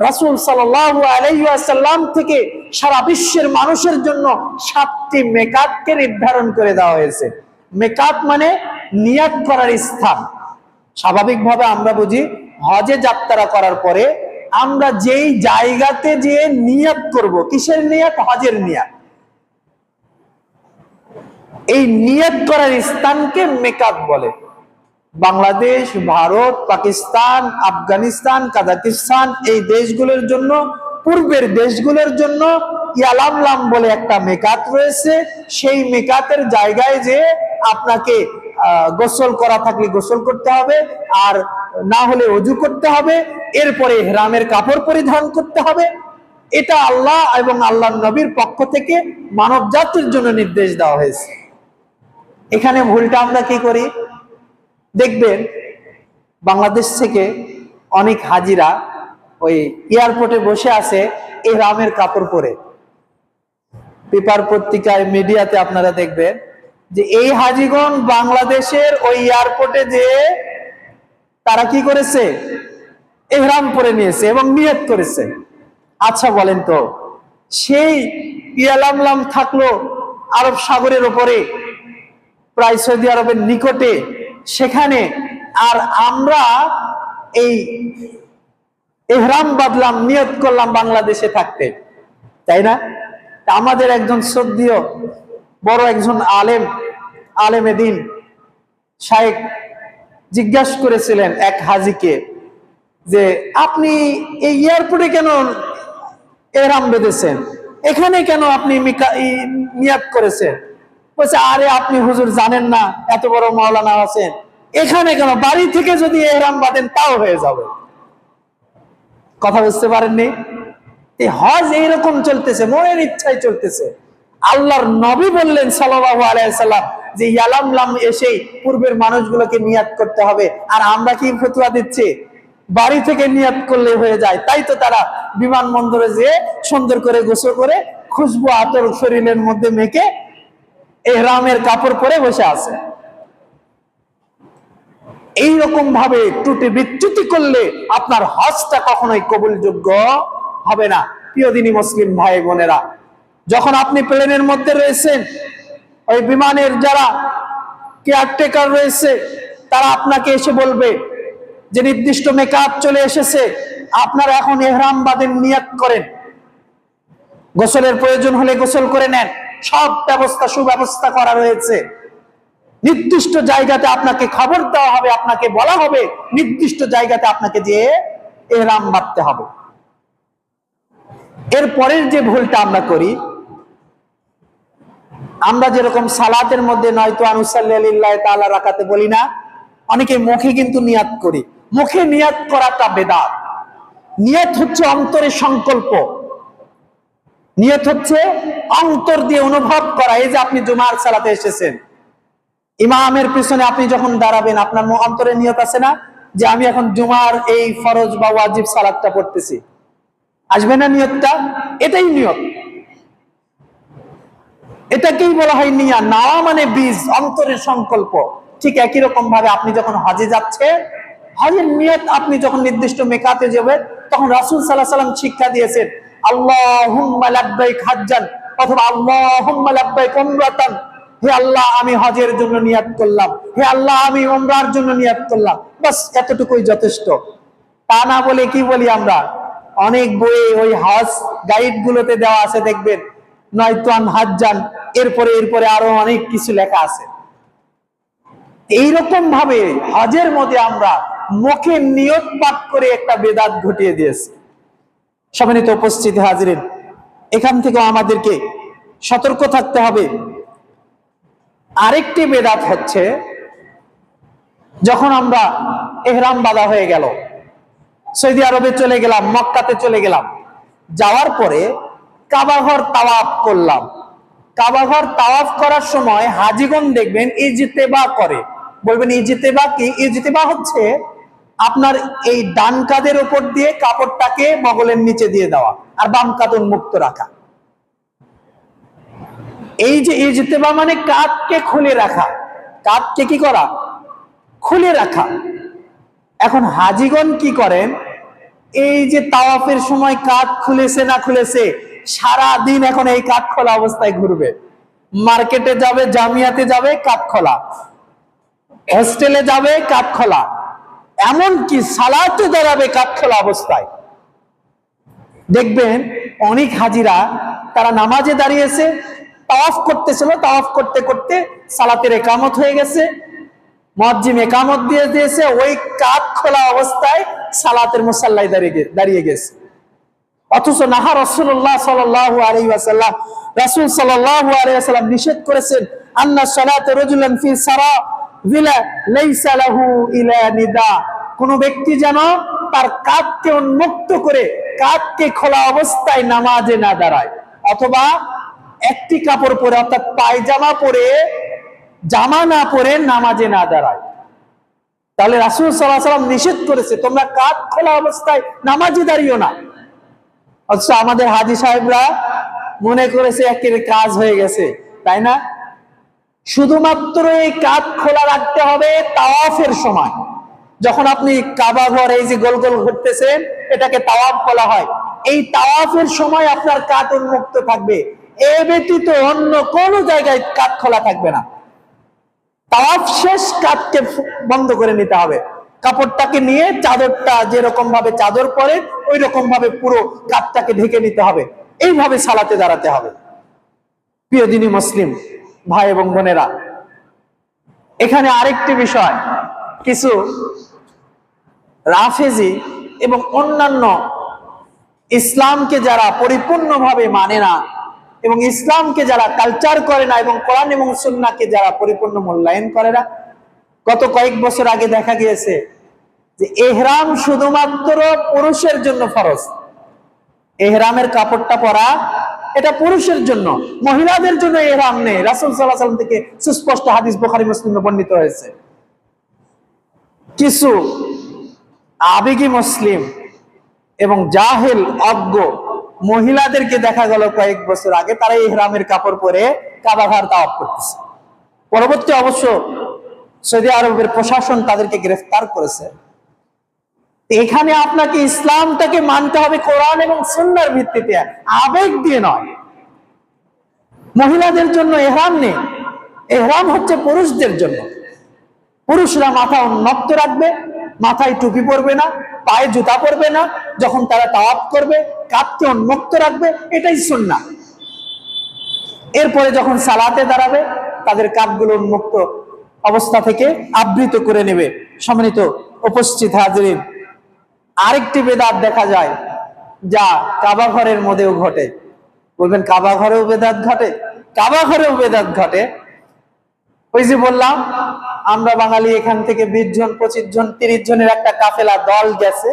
রাসূল সাল্লাল্লাহু আলাইহি ওয়াসাল্লাম থেকে সারা বিশ্বের মানুষের জন্য 7টি মিকাতকে নির্ধারণ করে দেওয়া হয়েছে। মিকাত মানে নিয়াত করার স্থান। স্বাভাবিকভাবে আমরা বুঝি হজে যাত্রা করার পরে আমরা যেই জায়গাতে যে নিয়াত করব, কিসের নিয়াত? হজের নিয়াত। এই নিয়াত করার স্থানকে মিকাত বলে। বাংলাদেশ, ভারত, পাকিস্তান, আফগানিস্তান, কাজাকিস্তান এই দেশগুলোর জন্য, পূর্বের দেশগুলোর জন্য ইয়ালামলাম বলে একটা মিকাত রয়েছে। সেই মিকাতের জায়গায় যে আপনাকে গোসল করা থাকলে গোসল করতে হবে, আর না হলে ওযু করতে হবে, এরপরে ইহরামের কাপড় পরিধান করতে হবে। এটা আল্লাহ এবং আল্লাহর নবীর পক্ষ থেকে মানব জাতির জন্য নির্দেশ দেওয়া হয়েছে। এখানে ভুলটা আমরা কি করি? দেখবেন বাংলাদেশ থেকে অনেক হাজিরা ওই এয়ারপোর্টে বসে আছে ইহরামের কাপড় পরে। পেপার পত্রিকায় মিডিয়াতে আপনারা দেখবেন যে এই হাজিগণ বাংলাদেশের ওই এয়ারপোর্টে যে তারা কি করেছে? ইহরাম পরে নিয়েছে এবং নিয়ত করেছে। আচ্ছা বলেন তো, সেই ইয়ালামলাম থাকলো আরব সাগরের উপরে, প্রায় সৌদি আরবের নিকটে, সেখানে, আর আমরা এই ইহরাম বাঁধলাম, নিয়ত করলাম বাংলাদেশে থাকতে, তাই না? আমাদের একজন শ্রদ্ধেয় বড় একজন আলেমে দ্বীন শায়েখ জিজ্ঞাসা করেছিলেন এক হাজিকে যে আপনি এই এয়ারপোর্টে কেন ইহরাম বেঁধেছেন, এখানে কেন আপনি নিয়াত করেছেন? বলছে, আরে আপনি হুজুর জানেন না, এত বড় মাওলানা আছেন, এখানে কেন, বাড়ি থেকে যদি ইহরাম বাঁধেন তাও হয়ে যাবে। কথা বুঝতে পারেননি? এই হজ এইরকম চলতেছে, মনের ইচ্ছায় চলতেছে। আল্লাহর নবী বললেন সাল্লাল্লাহু আলাইহি সাল্লাম যে ইয়ালামলাম এসেই পূর্বের মানুষগুলোকে নিয়াত করতে হবে, আর আমরা কি ফতোয়া দিচ্ছি? বাড়ি থেকে নিয়াত করলে হয়ে যায়। তাই তো তারা বিমানবন্দরে যেয়ে সুন্দর করে গোসল করে খুশবু আতর শরীরের মধ্যে মেখে ইহরামের কাপড় পরে বসে আছে। এইরকম ভাবে ত্রুটি বিচ্যুতি করলে আপনার হজটা কখনোই কবুলযোগ্য হবে না। প্রিয় দিনী মুসলিম ভাই বোনেরা, যখন আপনি প্লেনের মধ্যে রয়েছেন, ওই বিমানের যারা কেয়ারটেকার রয়েছে তারা আপনাকে এসে বলবে যে নির্দিষ্ট মেকআপ চলে এসেছে, আপনারা এখন ইহরাম বাঁধেন, নিয়ত করেন, গোসলের প্রয়োজন হলে গোসল করে নেন। সব ব্যবস্থা সুব্যবস্থা করা রয়েছে। নির্দিষ্ট জায়গাতে আপনাকে খবর দেওয়া হবে, আপনাকে বলা হবে নির্দিষ্ট জায়গাতে আপনাকে যেয়ে ইহরাম বাঁধতে হবে। এর পরের যে ভুলটা আমরা করি, আমরা যেরকম সালাতের মধ্যে নয়তো আনুসাল্লি লিল্লাহি তাআলা রাকাতে বলি না, অনেকে মুখে কিন্তু নিয়াত করি। মুখে নিয়াত করাটা বেদাত। নিয়ত হচ্ছে অন্তরের সংকল্প, নিয়ত হচ্ছে অন্তর দিয়ে অনুভব করা। এই যে আপনি জুমার সালাতে এসেছেন, ইমামের পিছনে আপনি যখন দাঁড়াবেন, আপনার অন্তরে নিয়ত আছে না যে আমি এখন জুমার এই ফরজ বা ওয়াজিব সালাতটা পড়তেছি? আসবে না নিয়তটা? এটাই নিয়ত, এটাকেই বলা হয় নিয়া। নাওয়া মানে বীজ, অন্তরের সংকল্প। ঠিক একই রকম ভাবে আপনি যখন হজে যাচ্ছেন, হজের নিয়ত আপনি যখন নির্দিষ্ট মেকাতে যাবেন, তখন রাসূল সাল্লাল্লাহু আলাইহি ওয়াসাল্লাম শিক্ষা দিয়েছেন আল্লাহুম্মা লাব্বাইক হাজ্জান অথবা আল্লাহুম্মা লাব্বাইক উমরাতান। হে আল্লাহ, আমি হজের জন্য নিয়ত করলাম, হে আল্লাহ আমি উমরার জন্য নিয়ত করলাম। বাস এতটুকুই যথেষ্ট। তা না বলে কি বলি আমরা? অনেক বইয়ে ওই হজ গাইড গুলোতে দেওয়া আছে, দেখবেন নয়তান হাজ্জান, এরপরে আরো অনেক কিছু লেখা আছে। এইরকম ভাবে হজের মধ্যে আমরা মুখে নিয়ত পাঠ করে একটা বেদাত ঘটিয়ে দিয়েছি। সম্মানিত উপস্থিতি হাজিরিন, এখান থেকে আমাদেরকে সতর্ক থাকতে হবে। আরেকটি বেদাত হচ্ছে, যখন আমরা ইহরাম বাঁধা হয়ে গেল, সৌদি আরবে চলে গেলাম, মক্কাতে চলে গেলাম, যাওয়ার পরে কাবাঘর তাওয়াফ করলাম। কাবাঘর তাওয়াফ করার সময় হাজিগণ দেখবেন ইজতেবা করে। বলবেন ইজতেবা কি? ইজতেবা হচ্ছে আপনার এই ডান কাঁধের উপর দিয়ে কাপড়টাকে বগলের নিচে দিয়ে দেওয়া আর বাম কাঁধ উন্মুক্ত রাখা। এই যে ইজতেবা মানে কাঁধকে খুলে রাখা। কাঁধকে কি করা? খুলে রাখা। এখন হাজিগণ কি করেন? এই যে তাওয়াফের সময় কাঁধ খুলেছে না খুলেছে, সারা দিন এখন এই কাঁধ খোলা অবস্থায় ঘুরবে। মার্কেটে যাবে, জামিয়াতে যাবে, কাঁধ খোলা, হোস্টেলে যাবে, কাঁধ খোলা, এমনকি সালাতে দাঁড়াবে কাঁধ খোলা অবস্থায়। দেখবেন অনেক হাজিরা তারা নামাজে দাঁড়িয়েছে, তাওয়াফ করতেছিল, তাওয়াফ করতে করতে সালাতের ইকামত হয়ে গেছে, মুয়াজ্জিন ইকামত দিয়ে দিয়েছে, ওই কাঁধ খোলা অবস্থায় সালাতের মুসাল্লায় দাঁড়িয়ে গেছে। অথচ নাহা রাসূলুল্লাহ সাল্লাল্লাহু আলাইহি ওয়াসাল্লাম, রাসূল সাল্লাল্লাহু আলাইহি ওয়াসাল্লাম নিষেধ করেছেন আন্না সালাত রাজুলান ফি সারাবিলা লাইসা লাহু ইলা নিদা। কোন ব্যক্তি যেন তার কাঁধকে উন্মুক্ত করে কাঁধকে খোলা অবস্থায় নামাজে না দাঁড়ায়, অথবা একটি কাপড় পরে অর্থাৎ পায়জামা পরে, জামা না পরে নামাজে না দাঁড়ায়। তাহলে রাসূল সাল্লাল্লাহু আলাইহি ওয়াসাল্লাম নিষেধ করেছে তোমরা কাঁধ খোলা অবস্থায় নামাজে দাঁড়িও না। অথচ আমাদের হাজী সাহেবরা মনে করেছে একের কাজ হয়ে গেছে, তাই না? শুধুমাত্র এই কাঁধ খোলা রাখতে হবে তাওয়াফের সময়। যখন আপনি কাবা ঘর এই যে গোল গোল ঘুরতেছেন, এটাকে তাওয়াফ বলা হয়। এই তাওয়াফের সময় আপনার কাঁধ উন্মুক্ত থাকবে, এ ব্যতীত অন্য কোনো জায়গায় কাঁধ খোলা থাকবে না। তাওয়াফ শেষ, কাঁধকে বন্ধ করে নিতে হবে। কাপড়টাকে নিয়ে চাদরটা যেরকম ভাবে চাদর পরে ওই রকম ভাবে পুরো কাঁধটাকে ঢেকে নিতে হবে। এইভাবে সালাতে দাঁড়াতে হবে। প্রিয় দিনী মুসলিম ভাই এবং বোনেরা, এখানে আরেকটি বিষয়, কিছু রাফেজি এবং অন্যান্য ইসলামকে যারা পরিপূর্ণভাবে মানে না এবং ইসলামকে যারা কালচার করে না এবং কোরআন এবং সুন্নাহকে যারা পরিপূর্ণ মূল্যায়ন করে না, গত কয়েক বছর আগে দেখা গিয়েছে যে ইহরাম শুধুমাত্র পুরুষের জন্য ফরজ। ইহরামের কাপড়টা পরা এটা পুরুষের জন্য, মহিলাদের জন্য ইহরাম নেই। রাসূল সাল্লাল্লাহু আলাইহি ওয়াসাল্লাম থেকে সুস্পষ্ট হাদিস বুখারী মুসলিমে বর্ণিত হয়েছে। কিছু আবেগী মুসলিম এবং জাহেল অজ্ঞ মহিলাদেরকে দেখা গেল কয়েক বছর আগে তারা ইহরামের কাপড় পরে কাবাঘর তাওয়াফ করতেছে। পরবর্তী অবশ্য সৌদি আরবের প্রশাসন তাদেরকে গ্রেফতার করেছে। এখানে আপনাকে ইসলামটাকে মানতে হবে কোরআন এবং সুন্নাহর ভিত্তিতে, আবেগ দিয়ে নয়। মহিলাদের জন্য এহরাম নেই, এহরাম হচ্ছে পুরুষদের জন্য। পুরুষরা মাথা উন্মুক্ত রাখবে, মাথায় টুপি পরবে না, পায়ে জুতা পরবে না, যখন তারা তাওয়াফ করবে কাঁধকে উন্মুক্ত রাখবে, এটাই সুন্নাহ। এরপরে যখন সালাতে দাঁড়াবে তাদের কাঁধগুলো উন্মুক্ত অবস্থা থেকে আবৃত করে নেবে। সম্মানিত উপস্থিত হাজিরিন, আরেকটি বেদাত দেখা যায় যা কাবা ঘরের মধ্যেও ঘটে। বলবেন কাবা ঘরেও বেদাত ঘটে? কাবা ঘরেও বেদাত ঘটে। ওই যে বললাম, আমরা বাঙালি এখান থেকে 20 জন 25 জন 30 জনের একটা কাফেলা দল গেছে,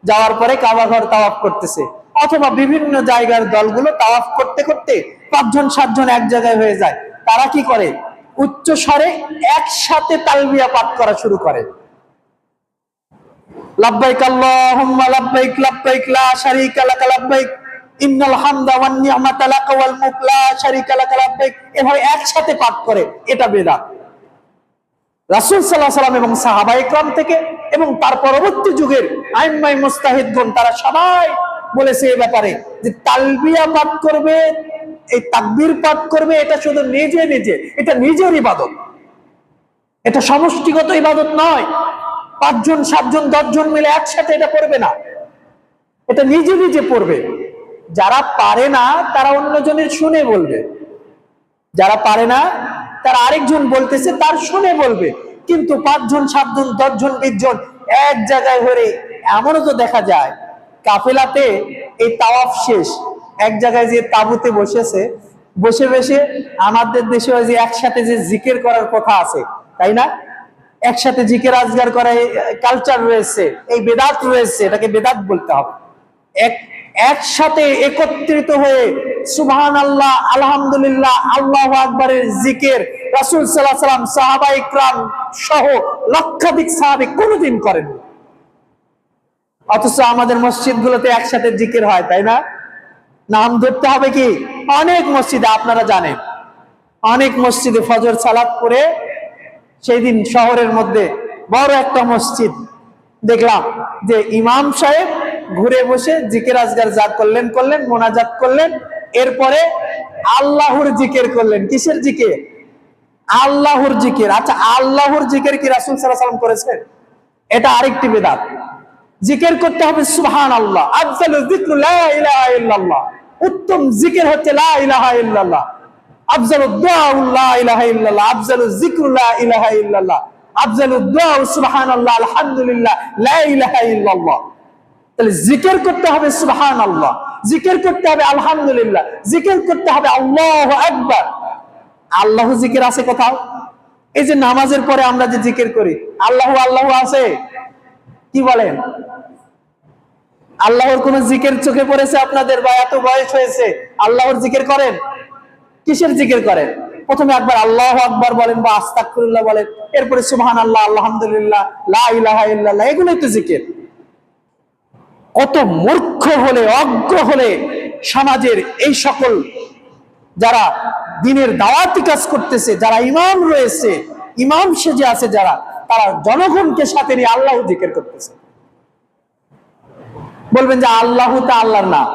যাওয়ার পরে কাবা ঘর তাওয়াফ করতেছে, অথবা বিভিন্ন জায়গার দলগুলো তাওয়াফ করতে করতে 5 জন 7 জন এক জায়গায় হয়ে যায়। তারা কি করে? উচ্চ স্বরে একসাথে তালবিয়া পাঠ করা শুরু করে। লাব্বাইক আল্লাহুম্মা লাব্বাইক লাব্বাইক লা শারীকা লাক লাব্বাইক ইন্নাল হামদা ওয়ান নি'মাতা লাক ওয়াল মুলক লা শারীকা লাক লাব্বাইক, এভাবে একসাথে পাঠ করে। এটা বেদাত। রাসূল সাল্লাল্লাহু আলাইহি ওয়াসাল্লাম এবং সাহাবায়ে কেরাম থেকে এবং তার পরবর্তী যুগের আইম্মায়ে মুজতাহিদগণ তারা সবাই বলেছে এই ব্যাপারে যে তালবিয়া পাঠ করবে, এই তাকবীর পাঠ করবে, এটা শুধু নিজে নিজে, এটা নিজের ইবাদত, এটা সমষ্টিগত ইবাদত নয়। 5 জন 7 জন 10 জন মিলে একসাথে এটা করবে না, এটা নিজে নিজে পড়বে। যারা পারে না তারা অন্যজনের শুনে বলবে, যারা পারে না তারা আরেকজন বলতেছে তার শুনে বলবে। কিন্তু 5 জন 7 জন 10 জন 20 জন এক জায়গায় হয়ে, এমনও তো দেখা যায় কাফেলাতে এই তাওয়াফ শেষ এক জায়গায় যে তাঁবুতে বসেছে, বসে বসে আমাদের দেশে ওই যে একসাথে যে জিকির করার কথা আছে, তাই না? একসাথে জিকির আজগার করা কালচার রয়েছে, এই বেদাত রয়েছে, এটাকে বেদাত বলতে হবে। একসাথে একত্রিত হয়ে সুবহানাল্লাহ, আলহামদুলিল্লাহ, আল্লাহু আকবারের জিকির রাসূল সাল্লাল্লাহু আলাইহি ওয়াসাল্লাম, সাহাবায়ে কেরাম সহ লক্ষাধিক সাহাবী কোনোদিন করেন। অথচ আমাদের মসজিদগুলোতে একসাথে জিকির হয়, তাই না? নাম ধরতে হবে কি? অনেক মসজিদে আপনারা জানেন, অনেক মসজিদে ফজর সালাত পড়ে সেই দিন শহরের মধ্যে বড় একটা মসজিদ দেখলাম যে ইমাম সাহেব ঘুরে বসে জিকির আজগার যা করলেন করলেন, মোনাজাত করলেন, এরপরে আল্লাহর জিকির করলেন। কিসের জিকির? আল্লাহর জিকির। আচ্ছা, আল্লাহর জিকির কি রাসূল সাল্লাল্লাহু আলাইহি ওয়াসাল্লাম করেছেন? এটা আরেকটি বিদআত। জিকির করতে হবে সুবহানাল্লাহ, আফজালু যিকরু লা ইলাহা ইল্লাল্লাহ। উত্তম জিকির হচ্ছে লা ইলাহা ইল্লাল্লাহ। আফজালু দুআ লা ইলাহা ইল্লাল্লাহ, আফজালু যিকরু লা ইলাহা ইল্লাল্লাহ, আফজালু দুআ সুবহানাল্লাহ, আলহামদুলিল্লাহ, লা ইলাহা ইল্লাল্লাহ। তাহলে জিকির করতে হবে সুবহানাল্লাহ, জিকির করতে হবে আলহামদুলিল্লাহ, জিকির করতে হবে আল্লাহু আকবার। আল্লাহু জিকির আছে কোথাও? এই যে নামাজের পরে আমরা যে জিকির করি, আল্লাহু আল্লাহু আছে? কি বলেন? আল্লাহর কোন জিকির চোখে পড়েছে আপনাদের? বা এত বয়স হয়েছে আল্লাহর জিকির করেন? কিসের জিকির করেন? প্রথমে একবার আল্লাহু আকবার বলেন বা আস্তাগফিরুল্লাহ বলেন, এরপরে সুবহানাল্লাহ, আলহামদুলিল্লাহ, লা ইলাহা ইল্লাল্লাহ, এগুলোই তো জিকির। কত মূর্খ হলে, অজ্ঞ হলে সমাজের এই সকল যারা দ্বীনের দাওয়াতি কাজ করতেছে, যারা ইমাম রয়েছে, ইমাম সেজে আছে যারা, তারা জনগণকে সাথে নিয়ে আল্লাহু জিকির করতেছে। বলবেন যে আল্লাহু তা আল্লাহর নাম,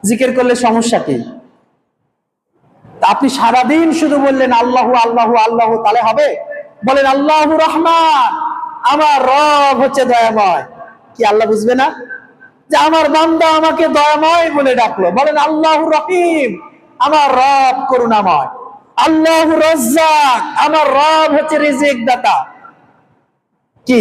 জিকির করলে সমস্যা কি? আপনি সারাদিন শুধু বললেন আল্লাহু আল্লাহু আল্লাহু, তাহলে হবে? বলেন আল্লাহু রহমান, আমার রব হচ্ছে দয়াময়। কি আল্লাহ বুঝবে না যে আমার বান্দা আমাকে দয়াময় বলে ডাকলো? বলেন আল্লাহু রহিম, আমার রব করুণাময়। আল্লাহু রাজ্জাক, আমার রব হচ্ছে রিজিক দাতা। কি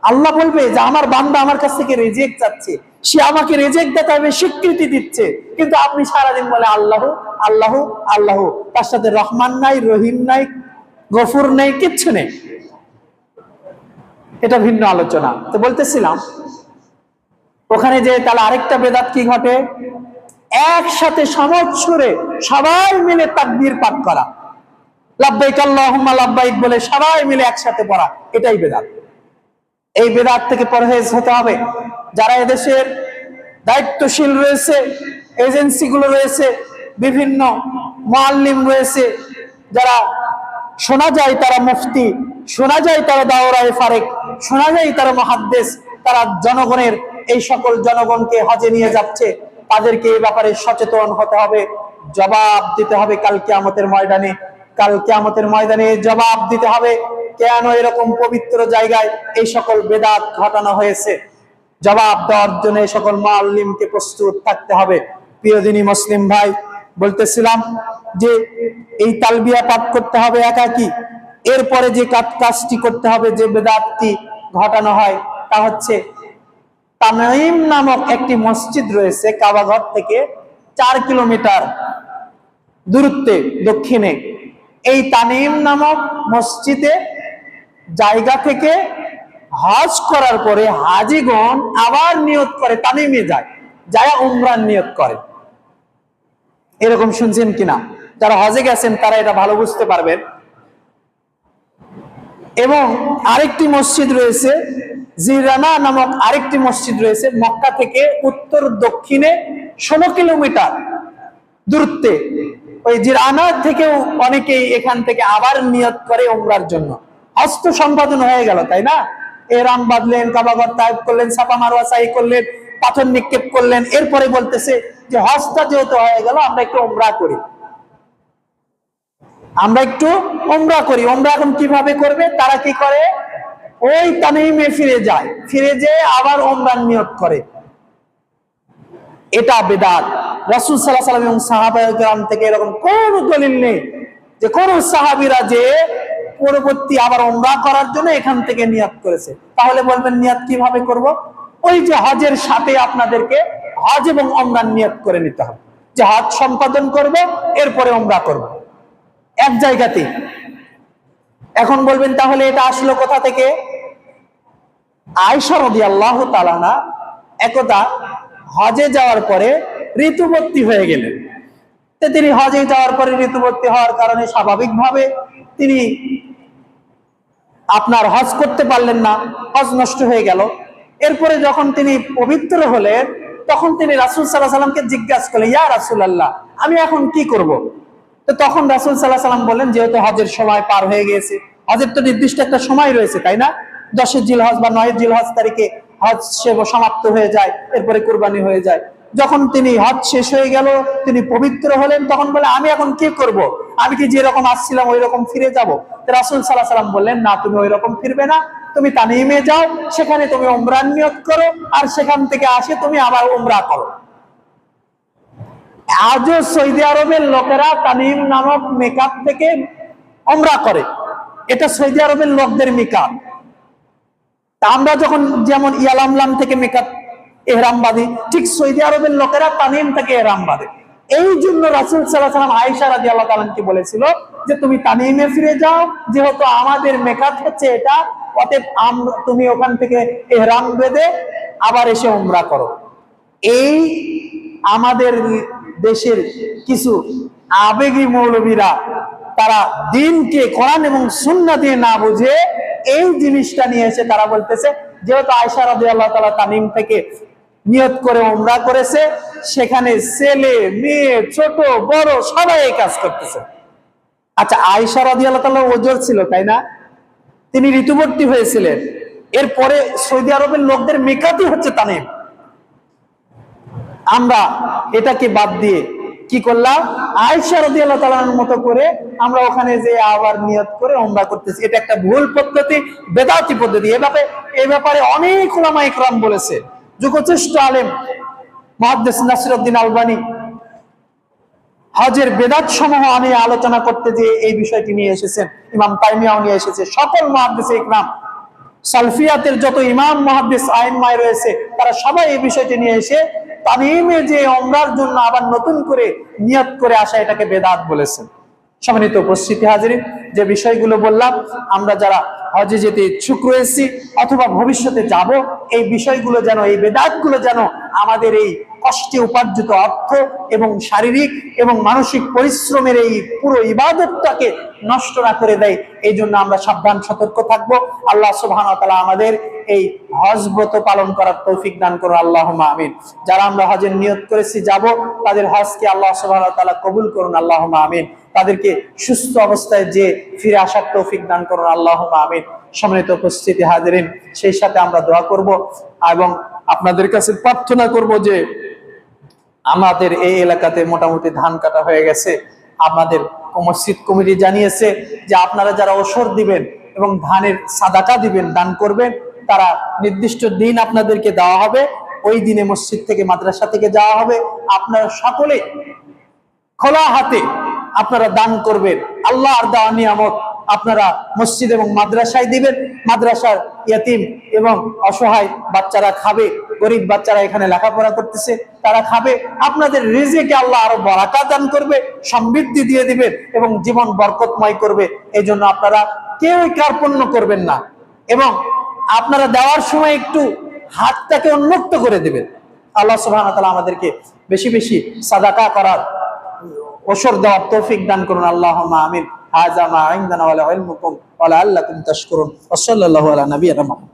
আল্লাহ বলবে যে আমার বান্দা আমার কাছ থেকে রিজিক চাচ্ছে, সে আমাকে রিজিক দাতা হিসেবে স্বীকৃতি দিচ্ছে, কিন্তু আপনি সারাদিন বলে আল্লাহু আল্লাহু আল্লাহু, তার সাথে রহমান নাই, রহিম নাই, গফুর নেই, কিচ্ছু নেই। এটা ভিন্ন আলোচনা। তো বলতেছিলাম ওখানে যে তাহলে আরেকটা বেদাত কি ঘটে? একসাথে সমৎসুরে সবাই মিলে তাকবীর পাঠ করা, লাব্বাইক আল্লাহুম্মা লাব্বাইক বলে সবাই মিলে একসাথে পড়া, এটাই বেদাত। এই বেদাত থেকে পরহেজ হতে হবে। যারা এদেশের দায়িত্বশীল রয়েছে, এজেন্সিগুলো রয়েছে, বিভিন্ন মুআল্লিম রয়েছে, যারা শোনা যায় তারা মুফতি, শোনা যায় তারা দাওরায়ে ফারেক, শোনা যায় তারা মুহাদ্দিস, তারা জনগণের এই সকল জনগণকে হজে নিয়ে যাচ্ছে, তাদেরকে এই ব্যাপারে সচেতন হতে হবে। জবাব দিতে হবে কাল কিয়ামতের ময়দানে। কাল কিয়ামতের ময়দানে জবাব দিতে হবে কেন এরকম পবিত্র জায়গায় এই সকল বেদাত ঘটানো হয়েছে। জবাব দেওয়ার জন্য এই সকল মুআল্লিমকে প্রস্তুত থাকতে হবে। প্রিয় দিনী মুসলিম ভাই, বলতেছিলাম যে এই তালবিয়া পাঠ করতে হবে একাকী। এরপরে যে কাজটি করতে হবে, যে বেদাতটি ঘটানো হয় তা হচ্ছে তানঈম নামক একটি মসজিদ রয়েছে কাবাঘর থেকে 4 কিলোমিটার দূরত্বে দক্ষিণে। এই তানঈম নামক মসজিদে জায়গা থেকে হজ করার পরে হাজিগণ আবার নিয়ত করে তানঈমে যায় উমরার নিয়ত করে। এরকম শুনছেন কিনা? যারা হজে গেছেন তারা এটা ভালো বুঝতে পারবেন। এবং আরেকটি মসজিদ রয়েছে জিরানা নামক আরেকটি মসজিদ রয়েছে মক্কা থেকে উত্তর দক্ষিণে 16 কিলোমিটার দূরত্বে। ওই জিরানা থেকেও অনেকেই এখান থেকে আবার নিয়ত করে উমরার জন্য। হজ তো সম্পাদন হয়ে গেল, তাই না? এহরাম বাঁধলেন, কাবাঘর তাওয়াফ করলেন, সাফা মারওয়া সাই করলেন, পাথর নিক্ষেপ করলেন, এরপরে বলতেছে যে হজটা যেহেতু হয়ে গেল আমরা একটু উমরা করি। উমরা এখন কিভাবে করবে? তারা কি করে? ওই তানঈমে ফিরে যায়, ফিরে যেয়ে আবার উমরার নিয়ত করে। এটা বেদাত। রাসূল সাল্লাল্লাহু আলাইহি ওয়াসাল্লাম এবং সাহাবায়ে কেরাম থেকে এরকম কোন দলিল নেই যে কোন সাহাবীরা যে পরবর্তী আবার উমরা করার জন্য এখান থেকে নিয়ত করেছে। তাহলে বলবেন নিয়ত কিভাবে করব? ওই যে হজের সাথে আপনাদেরকে হজ এবং উমরার নিয়ত করে নিতে হবে যে হজ সম্পাদন করব, এরপরে উমরা করব এক জায়গাতেই। এখন বলবেন তাহলে এটা আসলো কোথা থেকে? আয়েশা রাদিয়াল্লাহু তাআলা আনহা একদা হজে যাওয়ার পরে ঋতুবতী হয়ে গেলেন। তিনি হজে যাওয়ার পরে ঋতুবতী হওয়ার কারণে স্বাভাবিকভাবে তিনি আপনার হজ করতে পারলেন না, হজ নষ্ট হয়ে গেল। এরপরে যখন তিনি পবিত্র হলেন তখন তিনি রাসূল সাল্লাল্লাহু আলাইহি ওয়াসাল্লামকে জিজ্ঞাসা করলেন, ইয়া রাসূলুল্লাহ, আমি এখন কি করব? তো তখন রাসূল সাল্লাল্লাহু আলাইহি ওয়াসাল্লাম বললেন, যেহেতু হজের সময় পার হয়ে গিয়েছে, হজের তো নির্দিষ্ট একটা সময় রয়েছে, তাই না? 10 জিলহজ বা 9 জিলহজ তারিখে হজ সমাপ্ত হয়ে যায়, এরপরে কুরবানি হয়ে যায়। যখন তিনি হজ শেষ হয়ে গেল, তিনি পবিত্র হলেন, তখন বলে আমি এখন কি করব? আমি কি যেরকম আসছিলাম ওই রকম ফিরে যাব? রাসূল সাল্লাল্লাহু আলাইহি ওয়াসাল্লাম বললেন, না, তুমি ওই রকম ফিরবে না, তুমি তানঈমে যাও, সেখানে তুমি উমরার নিয়ত করো, আর সেখান থেকে আসে তুমি আবার উমরা করো। আজও সৌদি আরবের লোকেরা তানঈম নামক মিকাত থেকে উমরা করে। এটা সৌদি আরবের লোকদের মিকাত। আমরা যখন যেমন ইয়ালামলাম থেকে মিকাত ইহরাম বাঁধি, ঠিক সৌদি আরবের লোকেরা তানঈম থেকে ইহরাম বাঁধে। এই জন্য রাসূল সাল্লাল্লাহু আলাইহি ওয়াসাল্লাম আয়েশা রাদিয়াল্লাহু তাআলা আনহাকে বলেছিল যে তুমি তানঈমে ফিরে যাও, যেহেতু আমাদের মিকাত হচ্ছে এটা, অতএব তুমি ওখান থেকে ইহরাম বেঁধে আবার এসে উমরা করো। এই আমাদের দেশের কিছু আবেগী মৌলবীরা তারা দিনকে কোরআন এবং সুন্নাহ দিয়ে না বুঝে এই জিনিসটা নিয়ে এসে তারা বলতেছে যেহেতু আয়েশা রাদিয়াল্লাহু তাআলা তানঈম থেকে নিয়ত করে উমরা করেছে, সেখানে ছেলে মেয়ে ছোট বড় সবাই এই কাজ করতেছে। আচ্ছা, আয়েশা রাদিয়াল্লাহু তাআলা ওজর ছিল, তাই না? তিনি ঋতুবতী হয়েছিলেন। এরপরে সৌদি আরবের লোকদের মিকাতই হচ্ছে তানঈম। আমরা এটাকে বাদ দিয়ে কি করলাম? আয়েশা রাদিয়াল্লাহু তাআলার মতো করে আমরা ওখানে যে আবার নিয়ত করে উমরা করতেছি। এটা একটা ভুল পদ্ধতি, বেদাতি পদ্ধতি। এই ব্যাপারে অনেক উলামা ইকরাম বলেছে। যুগশ্রেষ্ঠ আলেম মুহাদ্দিস নাসিরউদ্দিন আলবানী হজের বেদাত সমূহ নিয়ে আলোচনা করতে যে এই বিষয়টি নিয়ে এসেছেন, ইমাম তাইমিয়াও নিয়ে এসেছে, সকল মুহাদ্দিস ইকরাম সালফিয়াতের যত ইমাম মুহাদ্দিস আইম্মায় রয়েছে তারা সবাই এই বিষয়টি নিয়ে এসে তানঈমে যে উমরার জন্য আবার নতুন করে নিয়ত করে আসা, এটাকে বেদাত বলেছেন। সম্মানিত উপস্থিতি হাজিরিন, যে বিষয়গুলো বললাম, আমরা যারা হজে যেতে ইচ্ছুক রয়েছি অথবা ভবিষ্যতে যাব, এই বিষয়গুলো যেন, এই বেদাতগুলো যেন আমাদের এই কষ্টে উপার্জিত অর্থ এবং শারীরিক এবং মানসিক পরিশ্রমের এই পুরো ইবাদতটাকে নষ্ট না করে দেয়। এই জন্য আমরা সাবধান সতর্ক থাকবো। আল্লাহ সুবহানাহু ওয়া তাআলা আমাদের এই হজ ব্রত পালন করার তৌফিক দান করুন, আল্লাহুম্মা আমিন। যারা আমরা হজের নিয়ত করেছি যাব, তাদের হজকে আল্লাহ সুবহানাহু ওয়া তাআলা কবুল করুন, আল্লাহুম্মা আমিন। তাদেরকে সুস্থ অবস্থায় যে ফিরে আসার তৌফিক দান করুন, আল্লাহুম্মা আমিন। সম্মানিত উপস্থিতি হাজিরিন, সেই সাথে আমরা দোয়া করব এবং আপনাদের কাছে প্রার্থনা করব যে আমাদের এই এলাকাতে মোটামুটি ধান কাটা হয়ে গেছে। আমাদের মসজিদ কমিটি জানিয়েছে যে আপনারা যারা ওসর দিবেন এবং ধানের সাদাকা দিবেন, দান করবেন, তারা নির্দিষ্ট দিন আপনাদেরকে দেওয়া হবে। ওই দিনে মসজিদ থেকে মাদ্রাসা থেকে যাওয়া হবে। আপনারা সকলে খোলা হাতে আপনারা দান করবেন। আল্লাহর দেওয়া নিয়ামত আপনারা মসজিদ এবং মাদ্রাসায় দিবেন। মাদ্রাসার ইয়াতিম এবং অসহায় বাচ্চারা খাবে, গরিব বাচ্চারা এখানে লেখাপড়া করতেছে, তারা খাবে। আপনাদের রিজিকে আল্লাহ আরো বরাকাত দান করবে, সমৃদ্ধি দিয়ে দিবেন এবং জীবন বরকতময় করবে। এই জন্য আপনারা কেউই কার্পণ্য করবেন না এবং আপনারা দেওয়ার সময় একটু হাতটাকে উন্মুক্ত করে দিবেন। আল্লাহ সুবহানাহু ওয়া তাআলা আমাদেরকে বেশি বেশি সাদাকা করার, ওসর দেওয়ার তৌফিক দান করুন। আল্লাহুম্মা আমিন। হাযা মা ইনদানা ওয়া লা ইলমুকুম ওয়া লাআল্লাকুম তাশকুরুন। ওয়া সাল্লাল্লাহু আলা নাবিয়িনা মুহাম্মাদ।